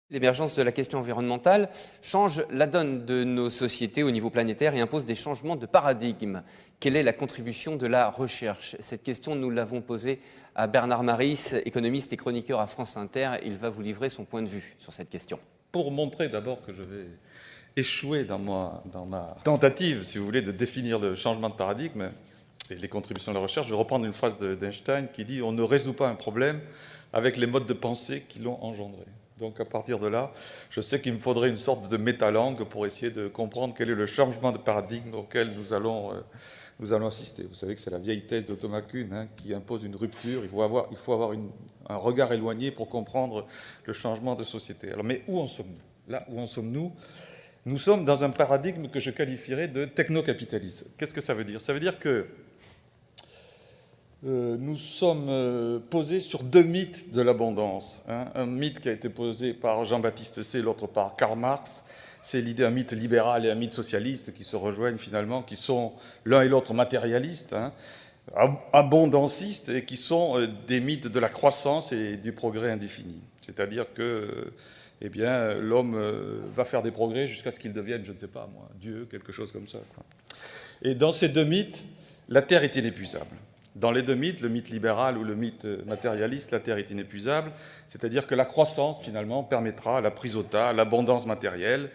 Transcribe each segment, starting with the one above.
L'émergence de la question environnementale change la donne de nos sociétés au niveau planétaire et impose des changements de paradigme. Quelle est la contribution de la recherche? Cette question, nous l'avons posée à Bernard Maris, économiste et chroniqueur à France Inter. Il va vous livrer son point de vue sur cette question. Pour montrer d'abord que je vais échouer dans ma tentative, si vous voulez, de définir le changement de paradigme et les contributions de la recherche, je vais reprendre une phrase d'Einstein qui dit « On ne résout pas un problème avec les modes de pensée qui l'ont engendré ». Donc à partir de là, je sais qu'il me faudrait une sorte de métalangue pour essayer de comprendre quel est le changement de paradigme auquel nous allons assister. Vous savez que c'est la vieille thèse de Thomas Kuhn qui impose une rupture. Il faut avoir un regard éloigné pour comprendre le changement de société. Alors, mais où en sommes-nous? Là, où en sommes-nous? Nous sommes dans un paradigme que je qualifierais de techno-capitaliste. Qu'est-ce que ça veut dire? Ça veut dire que nous sommes posés sur deux mythes de l'abondance. Un mythe qui a été posé par Jean-Baptiste Say, l'autre par Karl Marx. C'est l'idée d'un mythe libéral et un mythe socialiste qui se rejoignent finalement, qui sont l'un et l'autre matérialistes, abondancistes, et qui sont des mythes de la croissance et du progrès indéfini. C'est-à-dire que l'homme va faire des progrès jusqu'à ce qu'il devienne, je ne sais pas moi, Dieu, quelque chose comme ça, quoi. Et dans ces deux mythes, la Terre est inépuisable. Dans les deux mythes, le mythe libéral ou le mythe matérialiste, la Terre est inépuisable, c'est-à-dire que la croissance, finalement, permettra la prise au tas, l'abondance matérielle.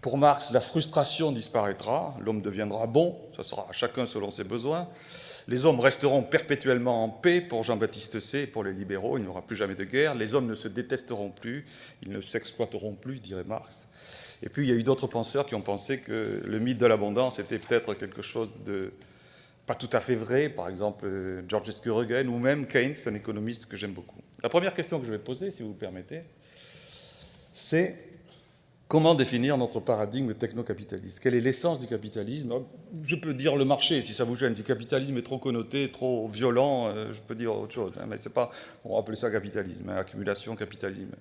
Pour Marx, la frustration disparaîtra, l'homme deviendra bon, ça sera à chacun selon ses besoins. Les hommes resteront perpétuellement en paix, pour Jean-Baptiste Say et pour les libéraux, il n'y aura plus jamais de guerre. Les hommes ne se détesteront plus, ils ne s'exploiteront plus, dirait Marx. Et puis, il y a eu d'autres penseurs qui ont pensé que le mythe de l'abondance était peut-être quelque chose de pas tout à fait vrai, par exemple George Skurugen ou même Keynes, un économiste que j'aime beaucoup. La première question que je vais poser, si vous le permettez, c'est comment définir notre paradigme techno-capitaliste? Quelle est l'essence du capitalisme? Je peux dire le marché, si ça vous gêne. Si le capitalisme est trop connoté, trop violent, je peux dire autre chose. Mais c'est pas, on va appeler ça capitalisme, accumulation, capitalisme.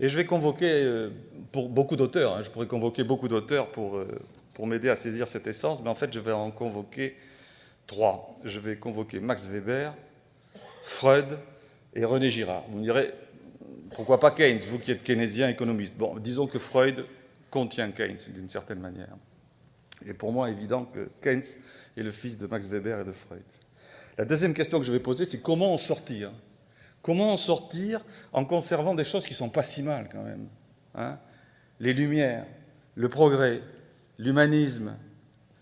Et je vais convoquer pour beaucoup d'auteurs, je pourrais convoquer beaucoup d'auteurs pour m'aider à saisir cette essence, mais en fait, je vais en convoquer trois. Je vais convoquer Max Weber, Freud et René Girard. Vous me direz, pourquoi pas Keynes, vous qui êtes keynésien économiste? Bon, disons que Freud contient Keynes d'une certaine manière. Il est pour moi évident que Keynes est le fils de Max Weber et de Freud. La deuxième question que je vais poser, c'est comment en sortir? Comment en sortir en conservant des choses qui ne sont pas si mal quand même, les Lumières, le progrès, l'humanisme,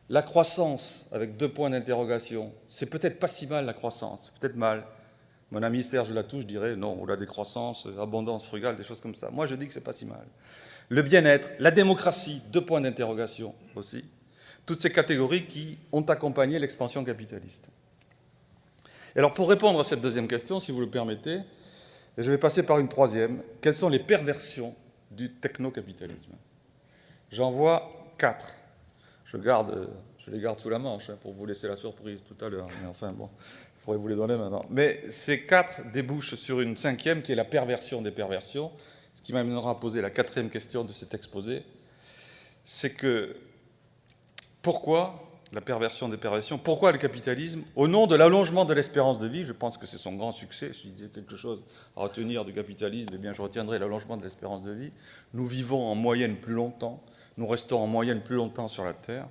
la croissance, avec deux points d'interrogation. C'est peut-être pas si mal la croissance, c'est peut-être mal. Mon ami Serge Latouche dirait non, on a des croissances, abondance frugale, des choses comme ça. Moi, je dis que c'est pas si mal. Le bien-être, la démocratie, deux points d'interrogation aussi. Toutes ces catégories qui ont accompagné l'expansion capitaliste. Et alors, pour répondre à cette deuxième question, si vous le permettez, je vais passer par une troisième. Quelles sont les perversions du techno-capitalisme? J'en vois 4. Je les garde sous la manche pour vous laisser la surprise tout à l'heure. Mais enfin, bon, je pourrais vous les donner maintenant. Mais ces 4 débouchent sur une cinquième qui est la perversion des perversions, ce qui m'amènera à poser la quatrième question de cet exposé. C'est que pourquoi la perversion des perversions? Pourquoi le capitalisme, au nom de l'allongement de l'espérance de vie? Je pense que c'est son grand succès. Si je disais quelque chose à retenir du capitalisme, eh bien, je retiendrai l'allongement de l'espérance de vie. Nous vivons en moyenne plus longtemps. Nous restons en moyenne plus longtemps sur la Terre.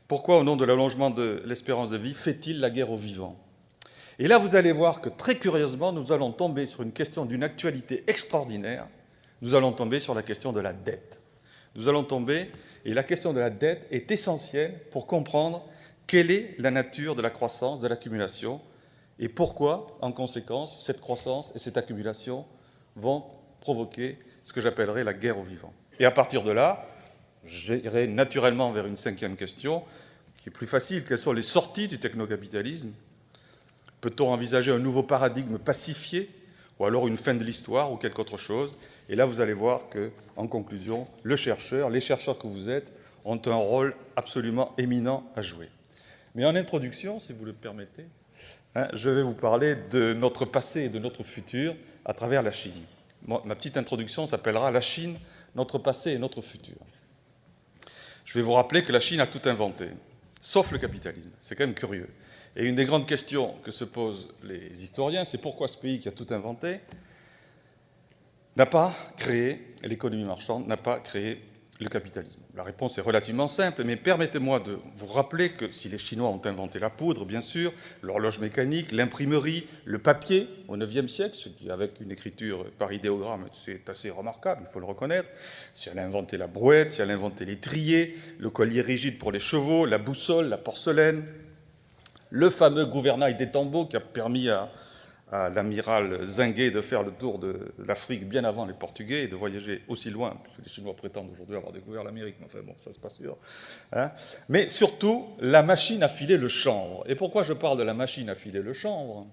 Pourquoi, au nom de l'allongement de l'espérance de vie, fait-il la guerre aux vivants? Et là, vous allez voir que, très curieusement, nous allons tomber sur une question d'une actualité extraordinaire. Nous allons tomber sur la question de la dette. Nous allons tomber, et la question de la dette est essentielle pour comprendre quelle est la nature de la croissance, de l'accumulation, et pourquoi, en conséquence, cette croissance et cette accumulation vont provoquer ce que j'appellerais la guerre aux vivants. Et à partir de là, j'irai naturellement vers une cinquième question, qui est plus facile. Quelles sont les sorties du technocapitalisme? Peut-on envisager un nouveau paradigme pacifié, ou alors une fin de l'histoire, ou quelque autre chose? Et là, vous allez voir que, en conclusion, les chercheurs que vous êtes, ont un rôle absolument éminent à jouer. Mais en introduction, si vous le permettez, je vais vous parler de notre passé et de notre futur à travers la Chine. Ma petite introduction s'appellera « La Chine, notre passé et notre futur ». Je vais vous rappeler que la Chine a tout inventé, sauf le capitalisme. C'est quand même curieux. Et une des grandes questions que se posent les historiens, c'est pourquoi ce pays qui a tout inventé n'a pas créé, l'économie marchande n'a pas créé le capitalisme? La réponse est relativement simple, mais permettez-moi de vous rappeler que si les Chinois ont inventé la poudre, bien sûr, l'horloge mécanique, l'imprimerie, le papier au IXe siècle, ce qui, avec une écriture par idéogramme, c'est assez remarquable, il faut le reconnaître, si elle a inventé la brouette, si elle a inventé l'étrier, le collier rigide pour les chevaux, la boussole, la porcelaine, le fameux gouvernail des tambours qui a permis à l'amiral Zinguet de faire le tour de l'Afrique bien avant les Portugais et de voyager aussi loin, puisque les Chinois prétendent aujourd'hui avoir découvert l'Amérique, mais enfin bon, ça c'est pas sûr. Hein. Mais surtout, la machine à filer le chanvre. Et pourquoi je parle de la machine à filer le chanvre?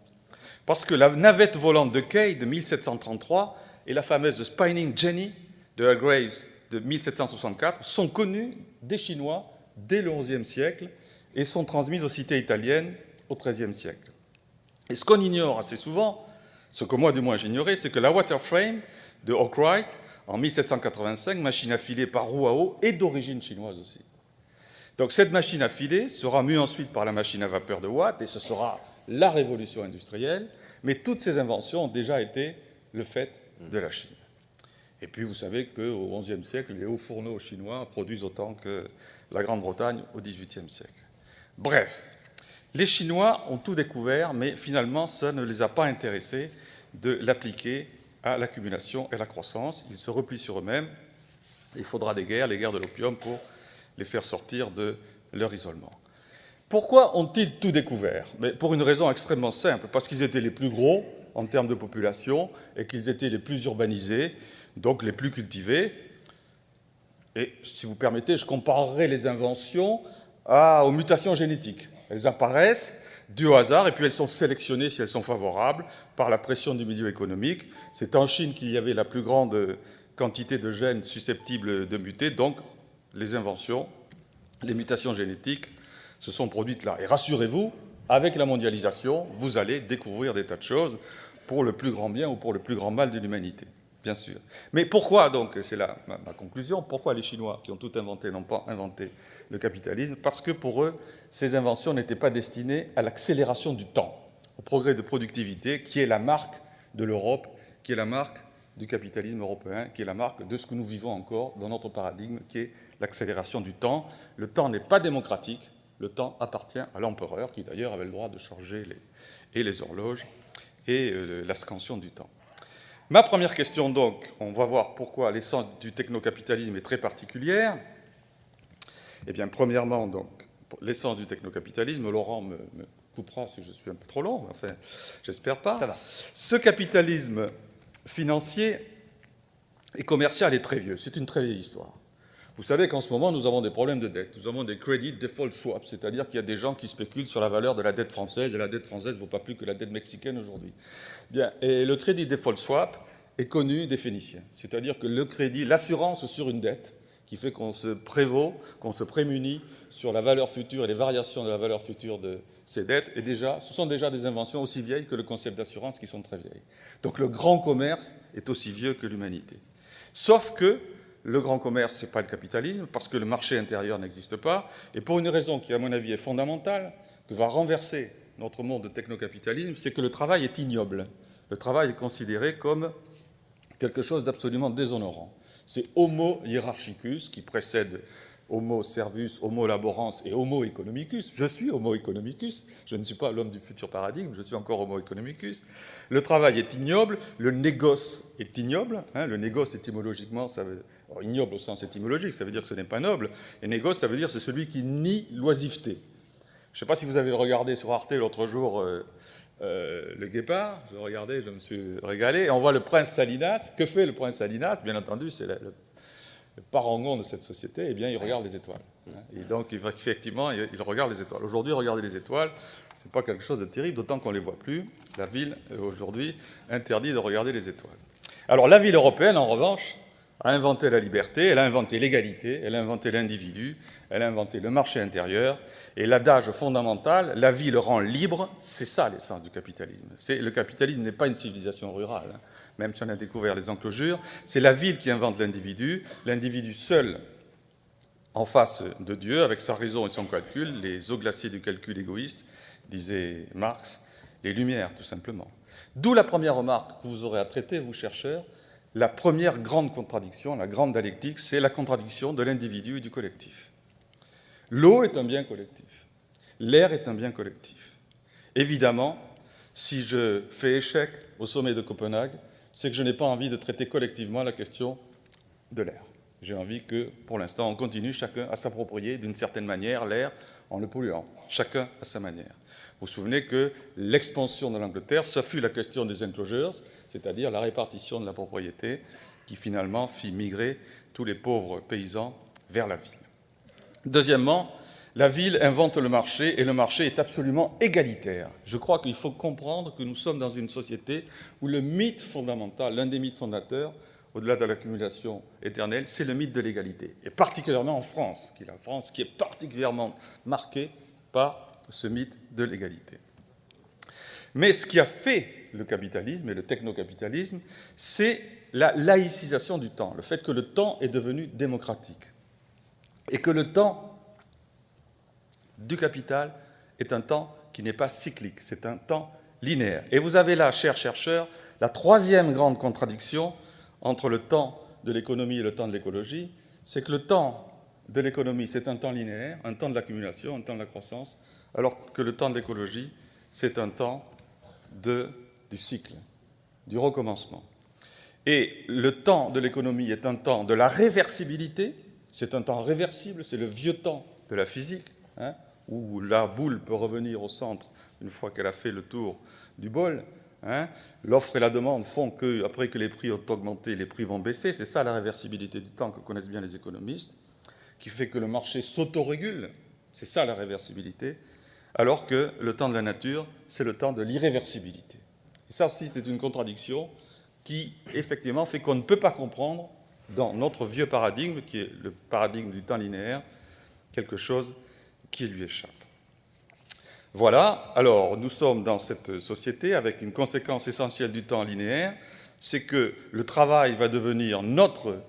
Parce que la navette volante de Kay de 1733 et la fameuse Spinning Jenny de Hargreaves de 1764 sont connues des Chinois dès le XIe siècle et sont transmises aux cités italiennes au XIIIe siècle. Et ce qu'on ignore assez souvent, ce que moi du moins j'ignorais, c'est que la Waterframe de Arkwright, en 1785, machine à filer par roue à eau, est d'origine chinoise aussi. Donc cette machine à filer sera mue ensuite par la machine à vapeur de Watt, et ce sera la révolution industrielle, mais toutes ces inventions ont déjà été le fait de la Chine. Et puis vous savez qu'au XIe siècle, les hauts fourneaux chinois produisent autant que la Grande-Bretagne au XVIIIe siècle. Bref. Les Chinois ont tout découvert, mais finalement, ça ne les a pas intéressés de l'appliquer à l'accumulation et à la croissance. Ils se replient sur eux-mêmes. Il faudra des guerres, les guerres de l'opium, pour les faire sortir de leur isolement. Pourquoi ont-ils tout découvert? Mais pour une raison extrêmement simple, parce qu'ils étaient les plus gros en termes de population et qu'ils étaient les plus urbanisés, donc les plus cultivés. Et si vous permettez, je comparerai les inventions aux mutations génétiques. Elles apparaissent dues au hasard et puis elles sont sélectionnées, si elles sont favorables, par la pression du milieu économique. C'est en Chine qu'il y avait la plus grande quantité de gènes susceptibles de muter, donc les inventions, les mutations génétiques se sont produites là. Et rassurez-vous, avec la mondialisation, vous allez découvrir des tas de choses pour le plus grand bien ou pour le plus grand mal de l'humanité, bien sûr. Mais pourquoi, donc, c'est là ma conclusion, pourquoi les Chinois, qui ont tout inventé, n'ont pas inventé le capitalisme? Parce que pour eux, ces inventions n'étaient pas destinées à l'accélération du temps, au progrès de productivité, qui est la marque de l'Europe, qui est la marque du capitalisme européen, qui est la marque de ce que nous vivons encore dans notre paradigme, qui est l'accélération du temps. Le temps n'est pas démocratique, le temps appartient à l'empereur, qui d'ailleurs avait le droit de changer les horloges et la scansion du temps. Ma première question, donc, on va voir pourquoi l'essence du technocapitalisme est très particulière. Eh bien, premièrement, donc, l'essence du technocapitalisme, Laurent me coupera si je suis un peu trop long, enfin, j'espère pas. Ça va. Ce capitalisme financier et commercial est très vieux. C'est une très vieille histoire. Vous savez qu'en ce moment, nous avons des problèmes de dette. Nous avons des credit default swaps, c'est-à-dire qu'il y a des gens qui spéculent sur la valeur de la dette française, et la dette française ne vaut pas plus que la dette mexicaine aujourd'hui. Bien, et le credit default swap est connu des Phéniciens. C'est-à-dire que le crédit, l'assurance sur une dette, qui fait qu'on se prévaut, qu'on se prémunit sur la valeur future et les variations de la valeur future de ces dettes, et déjà, ce sont déjà des inventions aussi vieilles que le concept d'assurance, qui sont très vieilles. Donc le grand commerce est aussi vieux que l'humanité. Sauf que le grand commerce, ce n'est pas le capitalisme, parce que le marché intérieur n'existe pas, et pour une raison qui, à mon avis, est fondamentale, que va renverser notre monde de technocapitalisme, c'est que le travail est ignoble. Le travail est considéré comme quelque chose d'absolument déshonorant. C'est Homo hierarchicus, qui précède Homo servus, Homo laborans et Homo economicus. Je suis Homo economicus, je ne suis pas l'homme du futur paradigme, je suis encore Homo economicus. Le travail est ignoble, le négoce est ignoble. Le négoce, étymologiquement, ça veut... Alors, ignoble au sens étymologique, ça veut dire que ce n'est pas noble. Et négoce, ça veut dire que c'est celui qui nie l'oisiveté. Je ne sais pas si vous avez regardé sur Arte l'autre jour Le Guépard. Je regardais, je me suis régalé. Et on voit le prince Salinas. Que fait le prince Salinas? Bien entendu, c'est le parangon de cette société. Eh bien, il regarde les étoiles. Et donc, effectivement, il regarde les étoiles. Aujourd'hui, regarder les étoiles, ce n'est pas quelque chose de terrible, d'autant qu'on ne les voit plus. La ville, aujourd'hui, interdit de regarder les étoiles. Alors, la ville européenne, en revanche, a inventé la liberté, elle a inventé l'égalité, elle a inventé l'individu, elle a inventé le marché intérieur. Et l'adage fondamental, la vie le rend libre, c'est ça l'essence du capitalisme. Le capitalisme n'est pas une civilisation rurale, même si on a découvert les enclosures. C'est la ville qui invente l'individu seul en face de Dieu, avec sa raison et son calcul, les eaux glaciers du calcul égoïste, disait Marx, les lumières, tout simplement. D'où la première remarque que vous aurez à traiter, vous chercheurs, la première grande contradiction, la grande dialectique, c'est la contradiction de l'individu et du collectif. L'eau est un bien collectif. L'air est un bien collectif. Évidemment, si je fais échec au sommet de Copenhague, c'est que je n'ai pas envie de traiter collectivement la question de l'air. J'ai envie que, pour l'instant, on continue chacun à s'approprier d'une certaine manière l'air en le polluant, chacun à sa manière. Vous vous souvenez que l'expansion de l'Angleterre, ça fut la question des enclosures, c'est-à-dire la répartition de la propriété, qui finalement fit migrer tous les pauvres paysans vers la ville. Deuxièmement, la ville invente le marché et le marché est absolument égalitaire. Je crois qu'il faut comprendre que nous sommes dans une société où le mythe fondamental, l'un des mythes fondateurs, au-delà de l'accumulation éternelle, c'est le mythe de l'égalité. Et particulièrement en France, qui est particulièrement marquée par ce mythe de l'égalité. Mais ce qui a fait le capitalisme et le technocapitalisme, c'est la laïcisation du temps, le fait que le temps est devenu démocratique. Et que le temps du capital est un temps qui n'est pas cyclique, c'est un temps linéaire. Et vous avez là, chers chercheurs, la troisième grande contradiction entre le temps de l'économie et le temps de l'écologie, c'est que le temps de l'économie, c'est un temps linéaire, un temps de l'accumulation, un temps de la croissance, alors que le temps de l'écologie, c'est un temps du cycle, du recommencement. Et le temps de l'économie est un temps de la réversibilité, c'est un temps réversible, c'est le vieux temps de la physique, où la boule peut revenir au centre une fois qu'elle a fait le tour du bol. L'offre et la demande font qu'après que les prix ont augmenté, les prix vont baisser. C'est ça la réversibilité du temps que connaissent bien les économistes, qui fait que le marché s'autorégule. C'est ça la réversibilité. Alors que le temps de la nature, c'est le temps de l'irréversibilité. Et ça aussi, c'est une contradiction qui, effectivement, fait qu'on ne peut pas comprendre, dans notre vieux paradigme, qui est le paradigme du temps linéaire, quelque chose qui lui échappe. Voilà, alors nous sommes dans cette société avec une conséquence essentielle du temps linéaire, c'est que le travail va devenir notre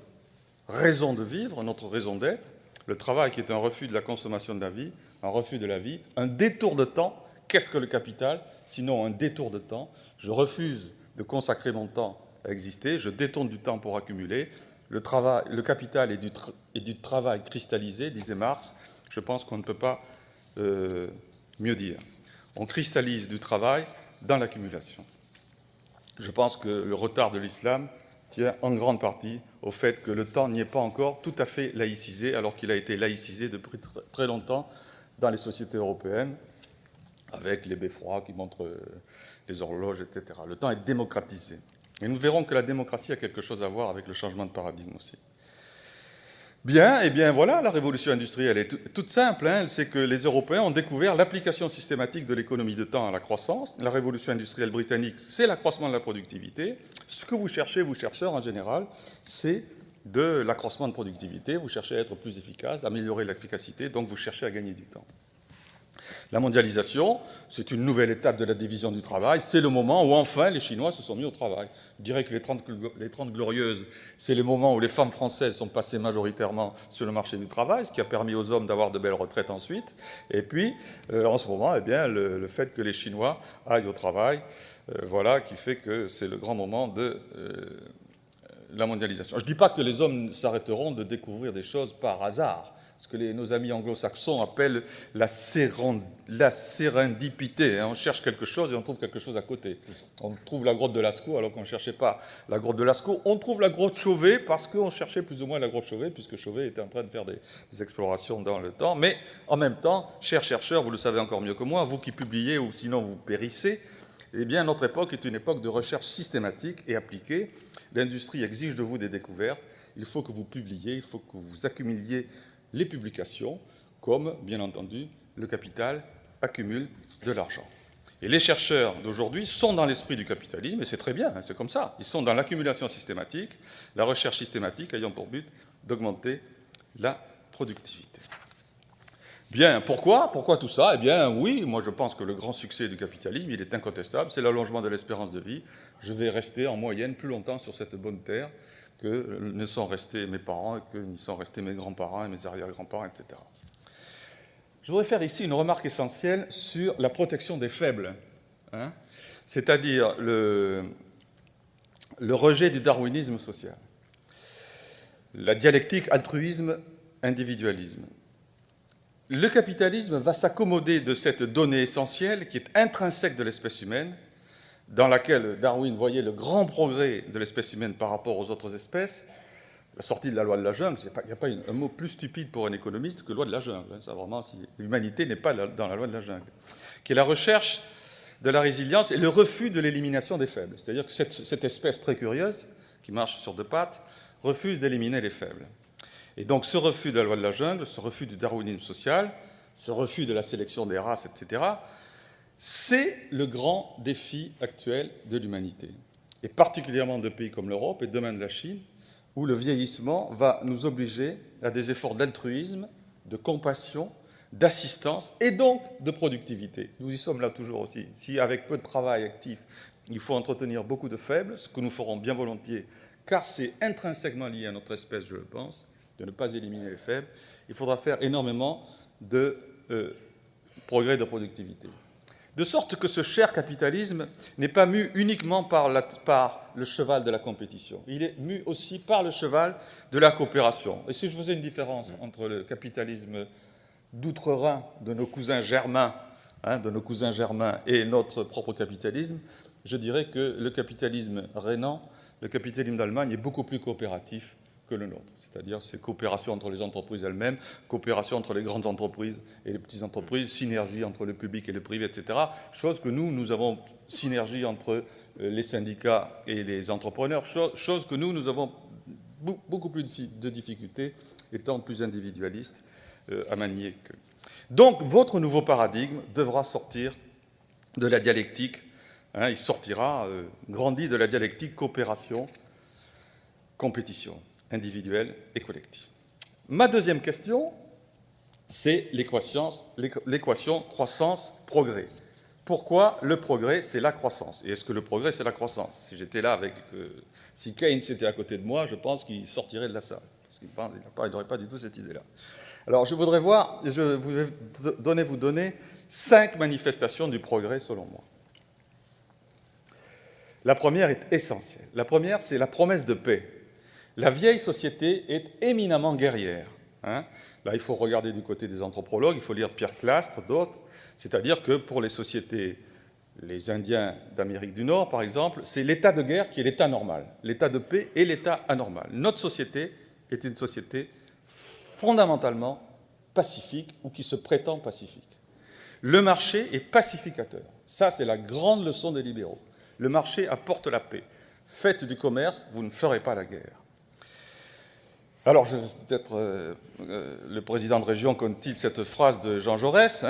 raison de vivre, notre raison d'être, le travail qui est un refus de la consommation de la vie, un refus de la vie, un détour de temps. Qu'est-ce que le capital? Sinon un détour de temps. Je refuse de consacrer mon temps à exister, je détourne du temps pour accumuler. Le capital est du travail cristallisé, disait Marx. Je pense qu'on ne peut pas mieux dire. On cristallise du travail dans l'accumulation. Je pense que le retard de l'islam tient en grande partie au fait que le temps n'y est pas encore tout à fait laïcisé, alors qu'il a été laïcisé depuis très longtemps dans les sociétés européennes, avec les beffrois qui montrent les horloges, etc. Le temps est démocratisé. Et nous verrons que la démocratie a quelque chose à voir avec le changement de paradigme aussi. Bien, et bien voilà, la révolution industrielle est toute simple, c'est que les Européens ont découvert l'application systématique de l'économie de temps à la croissance. La révolution industrielle britannique, c'est l'accroissement de la productivité. Ce que vous cherchez, vous chercheurs en général, c'est de l'accroissement de productivité. Vous cherchez à être plus efficace, à améliorer l'efficacité, donc vous cherchez à gagner du temps. La mondialisation, c'est une nouvelle étape de la division du travail. C'est le moment où enfin les Chinois se sont mis au travail. Je dirais que les 30 glorieuses, c'est le moment où les femmes françaises sont passées majoritairement sur le marché du travail, ce qui a permis aux hommes d'avoir de belles retraites ensuite. Et puis, en ce moment, eh bien, le fait que les Chinois aillent au travail, voilà, qui fait que c'est le grand moment de la mondialisation. Je ne dis pas que les hommes s'arrêteront de découvrir des choses par hasard. Ce que nos amis anglo-saxons appellent la sérendipité. On cherche quelque chose et on trouve quelque chose à côté. On trouve la grotte de Lascaux alors qu'on ne cherchait pas la grotte de Lascaux. On trouve la grotte Chauvet parce qu'on cherchait plus ou moins la grotte Chauvet, puisque Chauvet était en train de faire des explorations dans le temps. Mais en même temps, chers chercheurs, vous le savez encore mieux que moi, vous qui publiez ou sinon vous périssez, eh bien notre époque est une époque de recherche systématique et appliquée. L'industrie exige de vous des découvertes. Il faut que vous publiez, il faut que vous accumuliez les publications, comme, bien entendu, le capital accumule de l'argent. Et les chercheurs d'aujourd'hui sont dans l'esprit du capitalisme, et c'est très bien, c'est comme ça. Ils sont dans l'accumulation systématique, la recherche systématique ayant pour but d'augmenter la productivité. Bien, pourquoi tout ça? Eh bien, oui, moi je pense que le grand succès du capitalisme, il est incontestable, c'est l'allongement de l'espérance de vie. Je vais rester en moyenne plus longtemps sur cette bonne terre que ne sont restés mes parents, et que n'y sont restés mes grands-parents et mes arrière-grands-parents, etc. Je voudrais faire ici une remarque essentielle sur la protection des faibles. C'est-à-dire, le rejet du darwinisme social, la dialectique altruisme-individualisme. Le capitalisme va s'accommoder de cette donnée essentielle qui est intrinsèque de l'espèce humaine, dans laquelle Darwin voyait le grand progrès de l'espèce humaine par rapport aux autres espèces. La sortie de la loi de la jungle, il n'y a pas un mot plus stupide pour un économiste que loi de la jungle. Ça, vraiment, si l'humanité n'est pas dans la loi de la jungle, qui est la recherche de la résilience et le refus de l'élimination des faibles. C'est-à-dire que cette espèce très curieuse, qui marche sur deux pattes, refuse d'éliminer les faibles. Et donc ce refus de la loi de la jungle, ce refus du darwinisme social, ce refus de la sélection des races, etc., c'est le grand défi actuel de l'humanité, et particulièrement de pays comme l'Europe et demain de la Chine, où le vieillissement va nous obliger à des efforts d'altruisme, de compassion, d'assistance et donc de productivité. Nous y sommes là toujours aussi. Si avec peu de travail actif, il faut entretenir beaucoup de faibles, ce que nous ferons bien volontiers, car c'est intrinsèquement lié à notre espèce, je le pense, de ne pas éliminer les faibles, il faudra faire énormément de progrès de productivité. De sorte que ce cher capitalisme n'est pas mu uniquement par le cheval de la compétition. Il est mu aussi par le cheval de la coopération. Et si je faisais une différence entre le capitalisme d'outre-Rhin de nos cousins germains, et notre propre capitalisme, je dirais que le capitalisme rhénan, le capitalisme d'Allemagne est beaucoup plus coopératif que le nôtre. C'est-à-dire, c'est coopération entre les entreprises elles-mêmes, coopération entre les grandes entreprises et les petites entreprises, synergie entre le public et le privé, etc. Chose que nous avons synergie entre les syndicats et les entrepreneurs, chose que nous avons beaucoup plus de difficultés, étant plus individualistes, à manier qu'eux. Donc, votre nouveau paradigme devra sortir de la dialectique, il sortira, grandi de la dialectique coopération-compétition, individuelle et collective. Ma deuxième question, c'est l'équation croissance-progrès. Pourquoi le progrès, c'est la croissance? Et est-ce que le progrès, c'est la croissance? Si j'étais là si Keynes était à côté de moi, je pense qu'il sortirait de la salle. Parce qu'il n'aurait pas du tout cette idée-là. Alors, je vais vous donner 5 manifestations du progrès, selon moi. La première est essentielle. La première, c'est la promesse de paix. La vieille société est éminemment guerrière. Là, il faut regarder du côté des anthropologues, il faut lire Pierre Clastres, d'autres. C'est-à-dire que pour les sociétés, les Indiens d'Amérique du Nord, par exemple, c'est l'état de guerre qui est l'état normal. L'état de paix est l'état anormal. Notre société est une société fondamentalement pacifique ou qui se prétend pacifique. Le marché est pacificateur. Ça, c'est la grande leçon des libéraux. Le marché apporte la paix. Faites du commerce, vous ne ferez pas la guerre. Alors, peut-être le président de région connaît-il cette phrase de Jean Jaurès,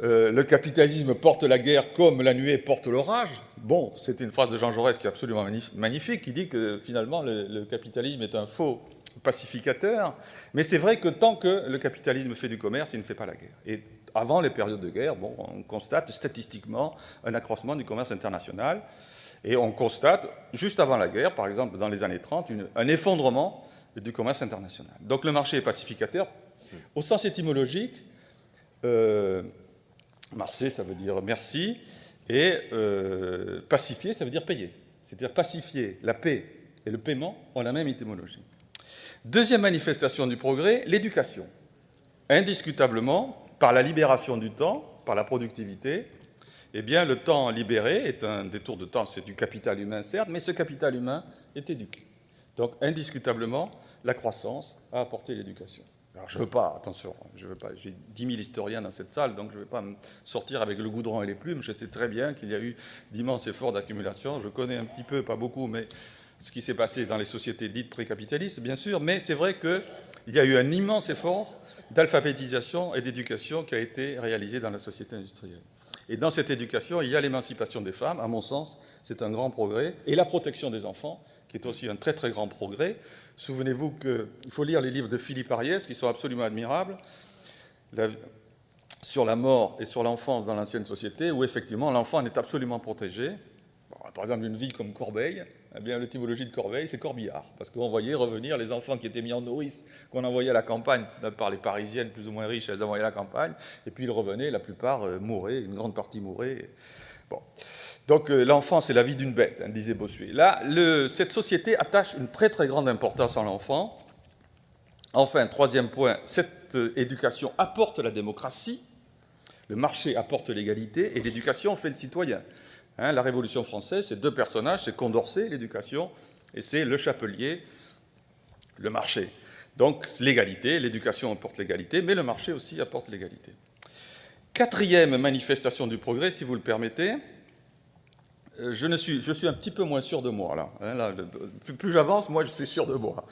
le capitalisme porte la guerre comme la nuée porte l'orage. Bon, c'est une phrase de Jean Jaurès qui est absolument magnifique, qui dit que finalement le capitalisme est un faux pacificateur, mais c'est vrai que tant que le capitalisme fait du commerce, il ne fait pas la guerre. Et avant les périodes de guerre, on constate statistiquement un accroissement du commerce international, et on constate, juste avant la guerre, par exemple dans les années 30, un effondrement du commerce international. Donc le marché est pacificateur. Au sens étymologique, marché, ça veut dire merci, et pacifier, ça veut dire payer. C'est-à-dire pacifier, la paix et le paiement ont la même étymologie. Deuxième manifestation du progrès, l'éducation. Indiscutablement, par la libération du temps, par la productivité, eh bien, le temps libéré est un détour de temps, c'est du capital humain, certes, mais ce capital humain est éduqué. Donc, indiscutablement, la croissance a apporté l'éducation. Alors, je ne veux pas, attention, j'ai 10 000 historiens dans cette salle, donc je ne vais pas me sortir avec le goudron et les plumes. Je sais très bien qu'il y a eu d'immenses efforts d'accumulation. Je connais un petit peu, pas beaucoup, mais ce qui s'est passé dans les sociétés dites pré-capitalistes, bien sûr, mais c'est vrai qu'il y a eu un immense effort d'alphabétisation et d'éducation qui a été réalisé dans la société industrielle. Et dans cette éducation, il y a l'émancipation des femmes, à mon sens, c'est un grand progrès, et la protection des enfants, qui est aussi un très très grand progrès. Souvenez-vous qu'il faut lire les livres de Philippe Ariès, qui sont absolument admirables, sur la mort et sur l'enfance dans l'ancienne société, où effectivement l'enfant est absolument protégé. Par exemple, une ville comme Corbeil, eh bien, l'étymologie de Corbeil, c'est corbillard, parce qu'on voyait revenir les enfants qui étaient mis en nourrice, qu'on envoyait à la campagne par les Parisiennes plus ou moins riches, elles envoyaient à la campagne, et puis ils revenaient, la plupart mouraient, une grande partie mourait. Bon. Donc l'enfant, c'est la vie d'une bête, hein, disait Bossuet. Là, cette société attache une très très grande importance à l'enfant. Enfin, troisième point, cette éducation apporte la démocratie, le marché apporte l'égalité, et l'éducation fait le citoyen. Hein, la Révolution française, c'est deux personnages, c'est Condorcet, l'éducation, et c'est le Chapelier, le marché. Donc l'égalité, l'éducation apporte l'égalité, mais le marché aussi apporte l'égalité. Quatrième manifestation du progrès, si vous le permettez, je suis un petit peu moins sûr de moi, là. Hein, là plus j'avance, moi je suis sûr de moi.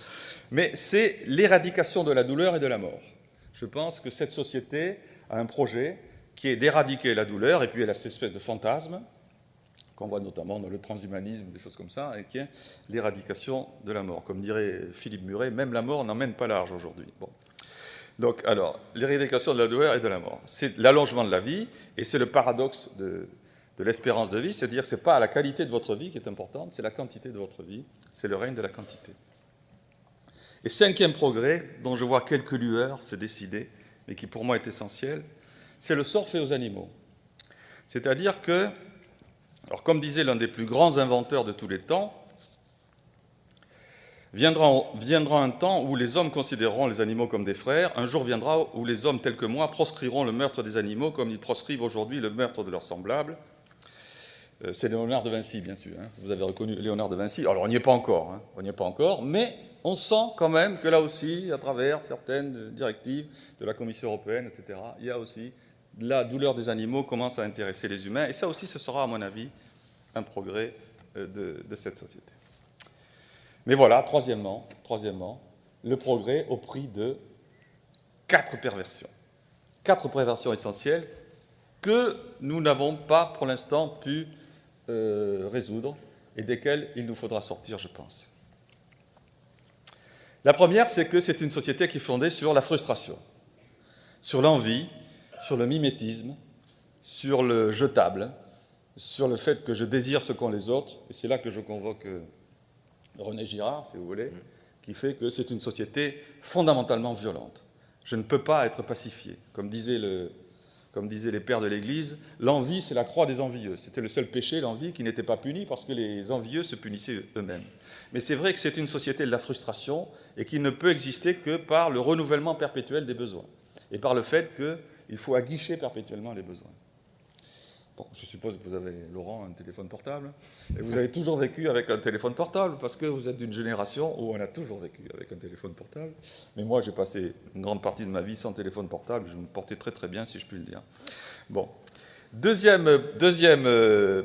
Mais c'est l'éradication de la douleur et de la mort. Je pense que cette société a un projet qui est d'éradiquer la douleur, et puis elle a cette espèce de fantasme, qu'on voit notamment dans le transhumanisme, des choses comme ça, et qui est l'éradication de la mort. Comme dirait Philippe Muret, même la mort n'emmène pas large aujourd'hui. Bon. Donc, alors, l'éradication de la douleur et de la mort, c'est l'allongement de la vie, et c'est le paradoxe de l'espérance de vie, c'est-à-dire que ce n'est pas la qualité de votre vie qui est importante, c'est la quantité de votre vie, c'est le règne de la quantité. Et cinquième progrès, dont je vois quelques lueurs se décider, mais qui pour moi est essentiel, c'est le sort fait aux animaux. C'est-à-dire que, alors comme disait l'un des plus grands inventeurs de tous les temps, viendra un temps où les hommes considéreront les animaux comme des frères, un jour viendra où les hommes tels que moi proscriront le meurtre des animaux comme ils proscrivent aujourd'hui le meurtre de leurs semblables. C'est Léonard de Vinci, bien sûr. Hein. Vous avez reconnu Léonard de Vinci. Alors, on n'y est pas encore, hein. On n'y est pas encore, mais on sent quand même que là aussi, à travers certaines directives de la Commission européenne, etc., il y a aussi la douleur des animaux commence à intéresser les humains. Et ça aussi, ce sera, à mon avis, un progrès de cette société. Mais voilà, troisièmement, le progrès au prix de 4 perversions. 4 perversions essentielles que nous n'avons pas, pour l'instant, pu résoudre et desquelles il nous faudra sortir, je pense. La première, c'est que c'est une société qui est fondée sur la frustration, sur l'envie, sur le mimétisme, sur le jetable, sur le fait que je désire ce qu'ont les autres, et c'est là que je convoque René Girard, si vous voulez, qui fait que c'est une société fondamentalement violente. Je ne peux pas être pacifié. Comme disaient les pères de l'Église, l'envie, c'est la croix des envieux. C'était le seul péché, l'envie, qui n'était pas puni parce que les envieux se punissaient eux-mêmes. Mais c'est vrai que c'est une société de la frustration et qui ne peut exister que par le renouvellement perpétuel des besoins et par le fait qu'il faut aguicher perpétuellement les besoins. Bon, je suppose que vous avez, Laurent, un téléphone portable, et vous avez toujours vécu avec un téléphone portable, parce que vous êtes d'une génération où on a toujours vécu avec un téléphone portable. Mais moi, j'ai passé une grande partie de ma vie sans téléphone portable, je me portais très très bien, si je puis le dire. Bon. Deuxième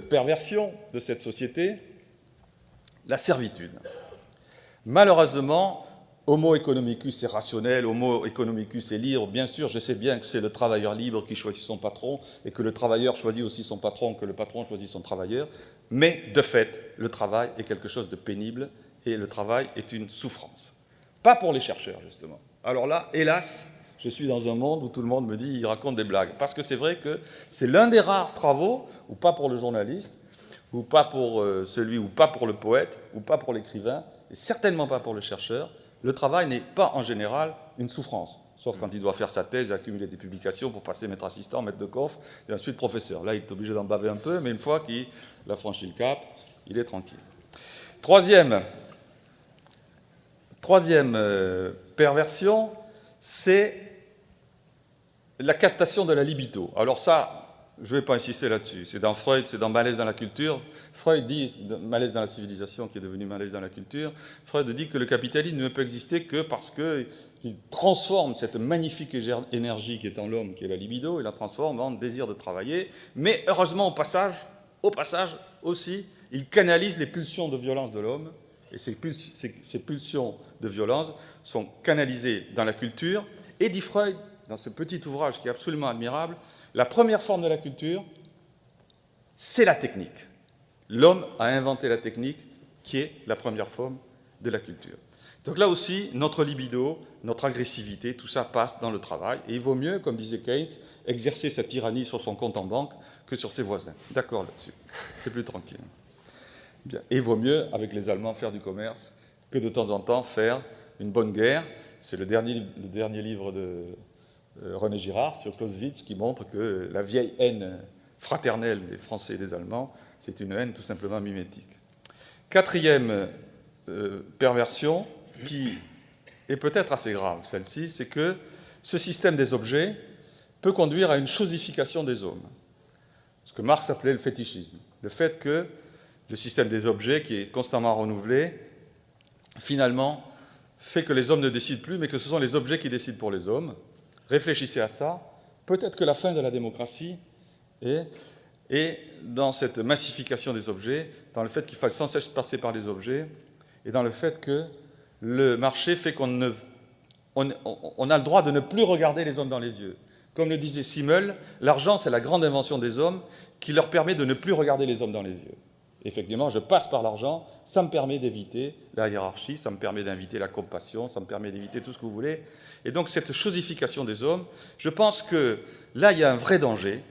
perversion de cette société, la servitude. Malheureusement, Homo economicus est rationnel, Homo economicus est libre. Bien sûr, je sais bien que c'est le travailleur libre qui choisit son patron et que le travailleur choisit aussi son patron, que le patron choisit son travailleur. Mais, de fait, le travail est quelque chose de pénible et le travail est une souffrance. Pas pour les chercheurs, justement. Alors là, hélas, je suis dans un monde où tout le monde me dit, il raconte des blagues. Parce que c'est vrai que c'est l'un des rares travaux, ou pas pour le journaliste, ou pas pour ou pas pour le poète, ou pas pour l'écrivain, et certainement pas pour le chercheur. Le travail n'est pas en général une souffrance, sauf quand il doit faire sa thèse, accumuler des publications pour passer maître assistant, maître de conf, et ensuite professeur. Là, il est obligé d'en baver un peu, mais une fois qu'il a franchi le cap, il est tranquille. Troisième perversion, c'est la captation de la libido. Alors ça, je ne vais pas insister là-dessus. C'est dans Freud, c'est dans Malaise dans la culture. Freud dit, Malaise dans la civilisation, qui est devenu Malaise dans la culture, Freud dit que le capitalisme ne peut exister que parce qu'il transforme cette magnifique énergie qui est en l'homme, qui est la libido, il la transforme en désir de travailler. Mais heureusement, au passage aussi, il canalise les pulsions de violence de l'homme. Et ces pulsions de violence sont canalisées dans la culture. Et dit Freud, dans ce petit ouvrage qui est absolument admirable, la première forme de la culture, c'est la technique. L'homme a inventé la technique qui est la première forme de la culture. Donc là aussi, notre libido, notre agressivité, tout ça passe dans le travail. Et il vaut mieux, comme disait Keynes, exercer sa tyrannie sur son compte en banque que sur ses voisins. D'accord là-dessus. C'est plus tranquille. Bien. Et il vaut mieux, avec les Allemands, faire du commerce que de temps en temps faire une bonne guerre. C'est le dernier livre de René Girard sur Clausewitz qui montre que la vieille haine fraternelle des Français et des Allemands, c'est une haine tout simplement mimétique. Quatrième perversion, qui est peut-être assez grave, celle-ci, c'est que ce système des objets peut conduire à une chosification des hommes. Ce que Marx appelait le fétichisme. Le fait que le système des objets, qui est constamment renouvelé, finalement, fait que les hommes ne décident plus, mais que ce sont les objets qui décident pour les hommes. Réfléchissez à ça. Peut-être que la fin de la démocratie est dans cette massification des objets, dans le fait qu'il faille sans cesse passer par les objets, et dans le fait que le marché fait qu'on a le droit de ne plus regarder les hommes dans les yeux. Comme le disait Simmel, l'argent, c'est la grande invention des hommes qui leur permet de ne plus regarder les hommes dans les yeux. Effectivement, je passe par l'argent, ça me permet d'éviter la hiérarchie, ça me permet d'éviter la compassion, ça me permet d'éviter tout ce que vous voulez. Et donc, cette chosification des hommes, je pense que là, il y a un vrai danger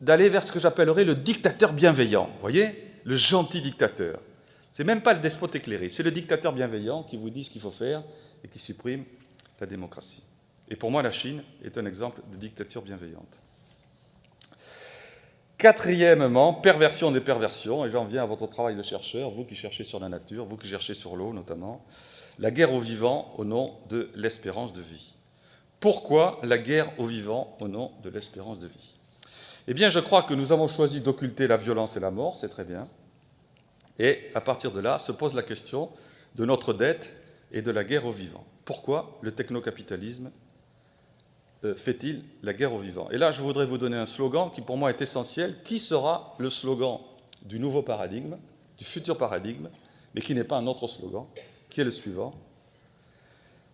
d'aller vers ce que j'appellerais le dictateur bienveillant. Vous voyez, le gentil dictateur. Ce n'est même pas le despote éclairé, c'est le dictateur bienveillant qui vous dit ce qu'il faut faire et qui supprime la démocratie. Et pour moi, la Chine est un exemple de dictature bienveillante. Quatrièmement, perversion des perversions, et j'en viens à votre travail de chercheur, vous qui cherchez sur la nature, vous qui cherchez sur l'eau notamment, la guerre aux vivants au nom de l'espérance de vie. Pourquoi la guerre aux vivants au nom de l'espérance de vie? Eh bien, je crois que nous avons choisi d'occulter la violence et la mort, c'est très bien, et à partir de là se pose la question de notre dette et de la guerre aux vivants. Pourquoi le technocapitalisme fait-il la guerre aux vivants? Et là, je voudrais vous donner un slogan qui, pour moi, est essentiel. Qui sera le slogan du nouveau paradigme, du futur paradigme, mais qui n'est pas un autre slogan, qui est le suivant?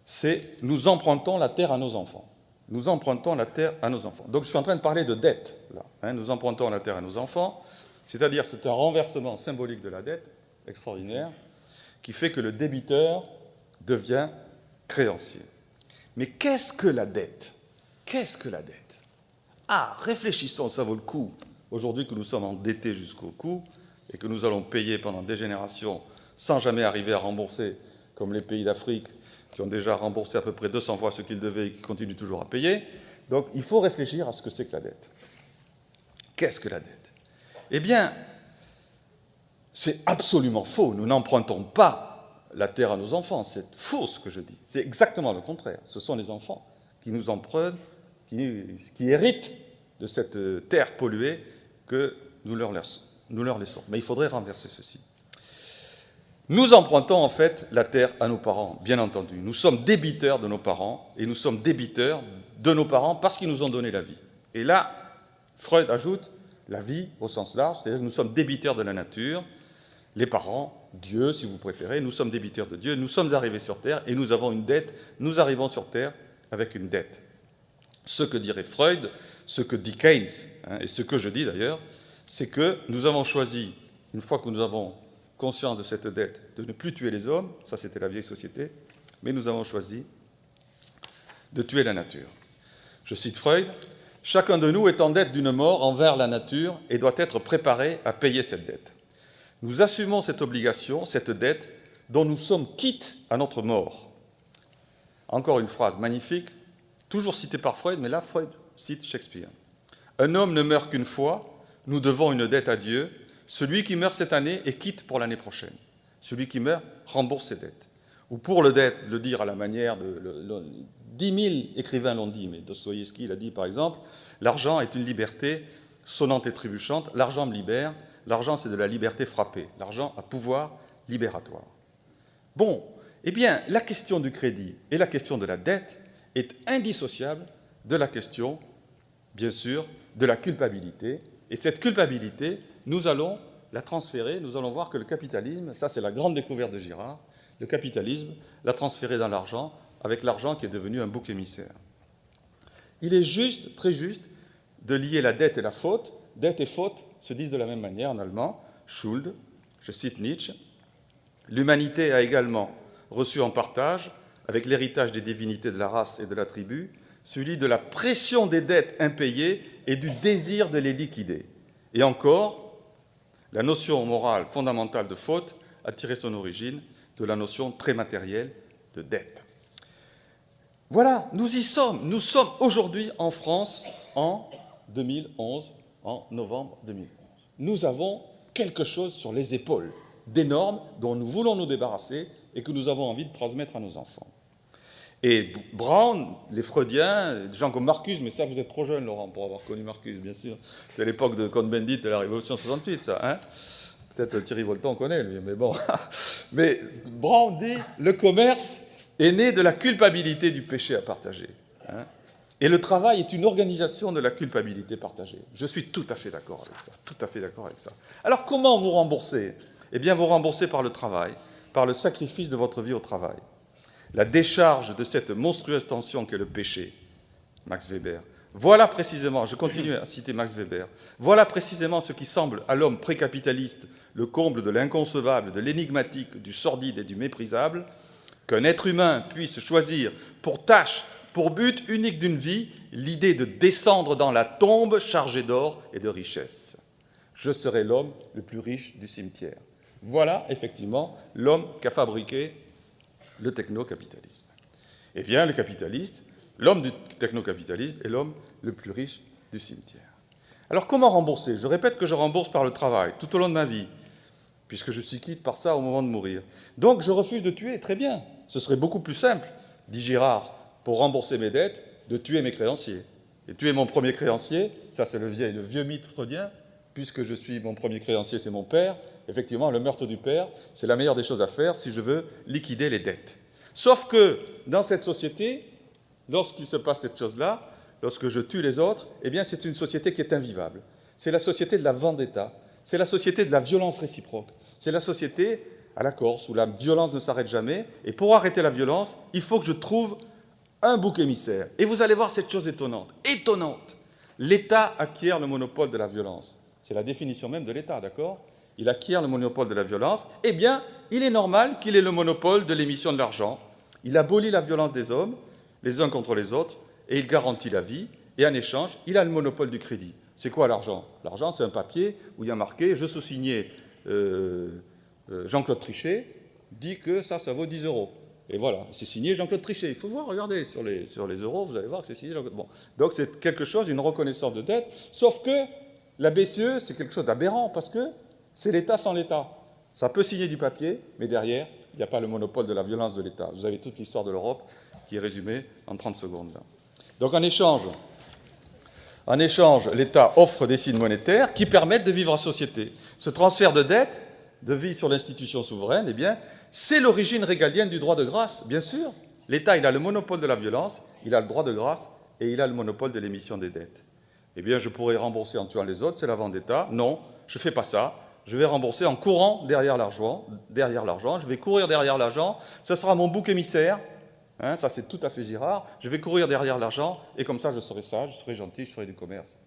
C'est « Nous empruntons la terre à nos enfants ». Nous empruntons la terre à nos enfants. Donc, je suis en train de parler de dette, là. Hein, nous empruntons la terre à nos enfants, c'est-à-dire c'est un renversement symbolique de la dette, extraordinaire, qui fait que le débiteur devient créancier. Mais qu'est-ce que la dette? Qu'est-ce que la dette? Ah, réfléchissons, ça vaut le coup. Aujourd'hui que nous sommes endettés jusqu'au cou et que nous allons payer pendant des générations sans jamais arriver à rembourser, comme les pays d'Afrique qui ont déjà remboursé à peu près 200 fois ce qu'ils devaient et qui continuent toujours à payer. Donc il faut réfléchir à ce que c'est que la dette. Qu'est-ce que la dette? Eh bien, c'est absolument faux. Nous n'empruntons pas la terre à nos enfants. C'est faux ce que je dis. C'est exactement le contraire. Ce sont les enfants qui nous empruntent, qui héritent de cette terre polluée que nous leur laissons. Mais il faudrait renverser ceci. Nous empruntons en fait la terre à nos parents, bien entendu. Nous sommes débiteurs de nos parents, et nous sommes débiteurs de nos parents parce qu'ils nous ont donné la vie. Et là, Freud ajoute la vie au sens large, c'est-à-dire que nous sommes débiteurs de la nature, les parents, Dieu si vous préférez, nous sommes débiteurs de Dieu, nous sommes arrivés sur Terre et nous avons une dette, nous arrivons sur Terre avec une dette. Ce que dirait Freud, ce que dit Keynes, et ce que je dis d'ailleurs, c'est que nous avons choisi, une fois que nous avons conscience de cette dette, de ne plus tuer les hommes, ça c'était la vieille société, mais nous avons choisi de tuer la nature. Je cite Freud, « Chacun de nous est en dette d'une mort envers la nature et doit être préparé à payer cette dette. Nous assumons cette obligation, cette dette, dont nous sommes quittes à notre mort. » Encore une phrase magnifique, toujours citée par Freud, mais là, Freud cite Shakespeare. « Un homme ne meurt qu'une fois, nous devons une dette à Dieu. Celui qui meurt cette année est quitte pour l'année prochaine. Celui qui meurt rembourse ses dettes. » Ou pour le dire à la manière de 10 000 écrivains l'ont dit, mais Dostoïevski l'a dit par exemple, l'argent est une liberté sonnante et trébuchante, l'argent me libère, l'argent c'est de la liberté frappée, l'argent a pouvoir libératoire. Bon, eh bien, la question du crédit et la question de la dette est indissociable de la question, bien sûr, de la culpabilité. Et cette culpabilité, nous allons la transférer, nous allons voir que le capitalisme, ça c'est la grande découverte de Girard, le capitalisme l'a transféré dans l'argent, avec l'argent qui est devenu un bouc émissaire. Il est juste, très juste, de lier la dette et la faute. Dette et faute se disent de la même manière en allemand. Schuld, je cite Nietzsche. L'humanité a également reçu en partage, avec l'héritage des divinités de la race et de la tribu, celui de la pression des dettes impayées et du désir de les liquider. Et encore, la notion morale fondamentale de faute a tiré son origine de la notion très matérielle de dette. Voilà, nous y sommes. Nous sommes aujourd'hui en France en 2011, en novembre 2011. Nous avons quelque chose sur les épaules, des normes dont nous voulons nous débarrasser et que nous avons envie de transmettre à nos enfants. Et Brown, les Freudiens, des gens comme Marcuse, mais ça, vous êtes trop jeune, Laurent, pour avoir connu Marcuse, bien sûr. C'était l'époque de Cohn-Bendit et la Révolution 68, ça, hein? Peut-être Thierry Volton connaît, lui, mais bon. Mais Brown dit, le commerce est né de la culpabilité du péché à partager. Hein? Et le travail est une organisation de la culpabilité partagée. Je suis tout à fait d'accord avec ça, tout à fait d'accord avec ça. Alors, comment vous rembourser? Eh bien, vous remboursez par le travail, par le sacrifice de votre vie au travail. La décharge de cette monstrueuse tension qu'est le péché, Max Weber. Voilà précisément, je continue à citer Max Weber, voilà précisément ce qui semble à l'homme précapitaliste le comble de l'inconcevable, de l'énigmatique, du sordide et du méprisable, qu'un être humain puisse choisir pour tâche, pour but unique d'une vie, l'idée de descendre dans la tombe chargée d'or et de richesses. Je serai l'homme le plus riche du cimetière. Voilà, effectivement, l'homme qu'a fabriqué le technocapitalisme. Eh bien, le capitaliste, l'homme du technocapitalisme est l'homme le plus riche du cimetière. Alors, comment rembourser? Je répète que je rembourse par le travail, tout au long de ma vie, puisque je suis quitte par ça au moment de mourir. Donc, je refuse de tuer, très bien. Ce serait beaucoup plus simple, dit Girard, pour rembourser mes dettes, de tuer mes créanciers. Et tuer mon premier créancier, ça c'est le vieux mythe freudien, puisque je suis mon premier créancier, c'est mon père. Effectivement, le meurtre du père, c'est la meilleure des choses à faire si je veux liquider les dettes. Sauf que, dans cette société, lorsqu'il se passe cette chose-là, lorsque je tue les autres, eh bien, c'est une société qui est invivable. C'est la société de la vendetta, c'est la société de la violence réciproque, c'est la société à la Corse où la violence ne s'arrête jamais. Et pour arrêter la violence, il faut que je trouve un bouc émissaire. Et vous allez voir cette chose étonnante. Étonnante! L'État acquiert le monopole de la violence. C'est la définition même de l'État, d'accord? Il acquiert le monopole de la violence. Eh bien, il est normal qu'il ait le monopole de l'émission de l'argent. Il abolit la violence des hommes, les uns contre les autres, et il garantit la vie. Et en échange, il a le monopole du crédit. C'est quoi l'argent? L'argent, c'est un papier où il y a marqué « Je sous-signé Jean-Claude Trichet, dit que ça vaut 10 €. Et voilà, c'est signé Jean-Claude Trichet. Il faut voir, regardez, sur les euros, vous allez voir que c'est signé Jean-Claude. Bon. Donc c'est quelque chose, une reconnaissance de dette, sauf que la BCE, c'est quelque chose d'aberrant, parce que c'est l'État sans l'État. Ça peut signer du papier, mais derrière, il n'y a pas le monopole de la violence de l'État. Vous avez toute l'histoire de l'Europe qui est résumée en 30 secondes. Là. Donc en échange, l'État offre des signes monétaires qui permettent de vivre en société. Ce transfert de dette, de vie sur l'institution souveraine, eh bien, c'est l'origine régalienne du droit de grâce, bien sûr. L'État, il a le monopole de la violence, il a le droit de grâce et il a le monopole de l'émission des dettes. Eh bien, je pourrais rembourser en tuant les autres, c'est la vendetta. Non, je ne fais pas ça. Je vais rembourser en courant derrière l'argent. Je vais courir derrière l'argent. Ce sera mon bouc émissaire. Hein, ça, c'est tout à fait Girard. Je vais courir derrière l'argent et comme ça, je serai sage, je serai gentil, je ferai du commerce,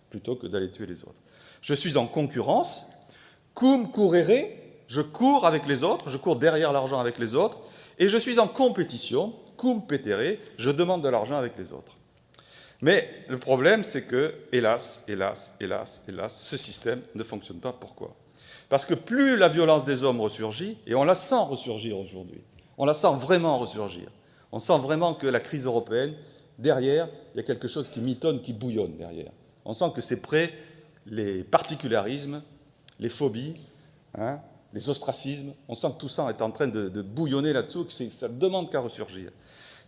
plutôt que d'aller tuer les autres. Je suis en concurrence. Cum currere, je cours avec les autres, je cours derrière l'argent avec les autres, et je suis en compétition, cum petere, je demande de l'argent avec les autres. Mais le problème, c'est que, hélas, ce système ne fonctionne pas. Pourquoi? Parce que plus la violence des hommes ressurgit, et on la sent ressurgir aujourd'hui, on la sent vraiment ressurgir, on sent vraiment que la crise européenne, derrière, il y a quelque chose qui mitonne, qui bouillonne derrière. On sent que c'est près les particularismes, les phobies, hein, les ostracismes, on sent que tout ça est en train de bouillonner là-dessous, que ça ne demande qu'à ressurgir.